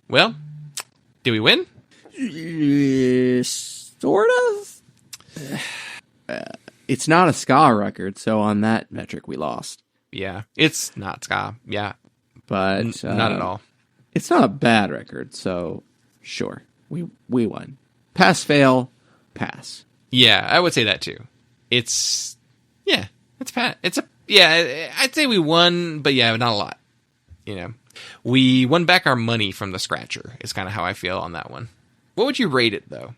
Well, did we win? Sort of. It's not a ska record, so on that metric we lost. Yeah, it's not ska. Yeah, but not at all. It's not a bad record, so sure, we won. Pass, fail, pass. Yeah, I would say that too. I'd say we won, but yeah, not a lot. You know, we won back our money from the scratcher. Is kind of how I feel on that one. What would you rate it though?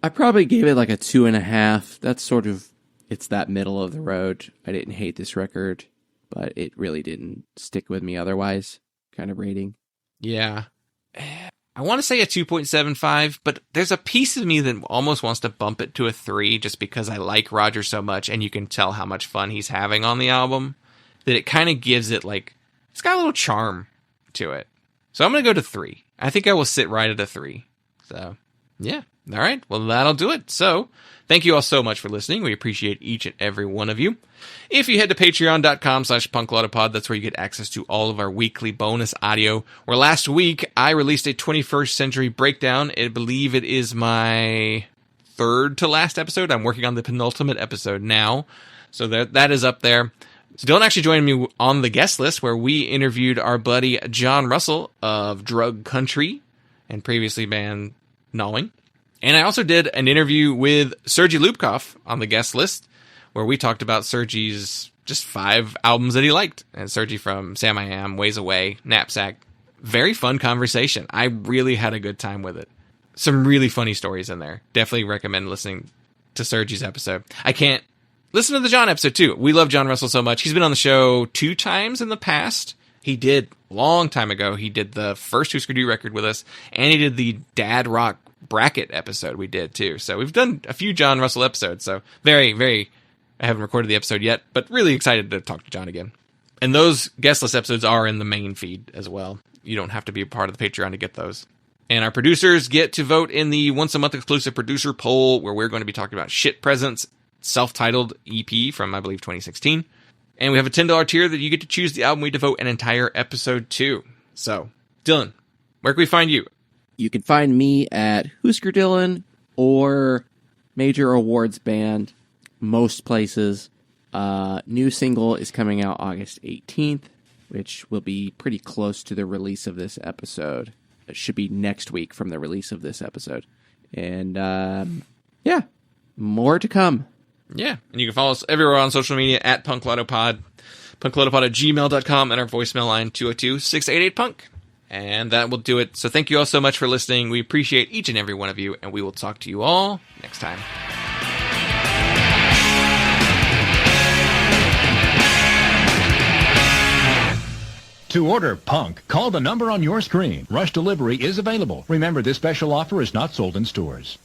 I probably gave it like a 2.5. That's sort of, it's that middle of the road. I didn't hate this record, but it really didn't stick with me otherwise kind of rating. Yeah. I want to say a 2.75, but there's a piece of me that almost wants to bump it to a 3 just because I like Roger so much and you can tell how much fun he's having on the album that it kind of gives it like, it's got a little charm to it. So I'm going to go to 3. I think I will sit right at a 3. So, yeah. All right. Well, that'll do it. So, thank you all so much for listening. We appreciate each and every one of you. If you head to patreon.com/punklaudapod, that's where you get access to all of our weekly bonus audio. Where last week, I released a 21st Century Breakdown. I believe it is my 3rd to last episode. I'm working on the penultimate episode now. So that is up there. So don't actually join me on the guest list where we interviewed our buddy John Russell of Drug Country and previously band Gnawing. And I also did an interview with Sergei Lubkov on the guest list, where we talked about Sergei's just 5 albums that he liked. And Sergei from Sam I Am, Ways Away, Knapsack. Very fun conversation. I really had a good time with it. Some really funny stories in there. Definitely recommend listening to Sergei's episode. I can't listen to the John episode too. We love John Russell so much. He's been on the show 2 times in the past. He did, a long time ago, he did the first Husker Du record with us, and he did the Dad Rock Bracket episode we did too. So we've done a few John Russell episodes. So very, very, I haven't recorded the episode yet, but really excited to talk to John again. And those guest list episodes are in the main feed as well. You don't have to be a part of the Patreon to get those. And our producers get to vote in the once a month exclusive producer poll, where we're going to be talking about Shit Presents, self-titled EP from, I believe, 2016. And we have a $10 tier that you get to choose the album we devote an entire episode to. So, Dylan, where can we find you? You can find me at Husker Dylan or Major Awards Band, most places. New single is coming out August 18th, which will be pretty close to the release of this episode. It should be next week from the release of this episode. And, yeah, more to come. Yeah, and you can follow us everywhere on social media at punklaudapod, punklaudapod@gmail.com, and our voicemail line 202-688-PUNK. And that will do it. So thank you all so much for listening. We appreciate each and every one of you, and we will talk to you all next time. To order Punk, call the number on your screen. Rush delivery is available. Remember, this special offer is not sold in stores.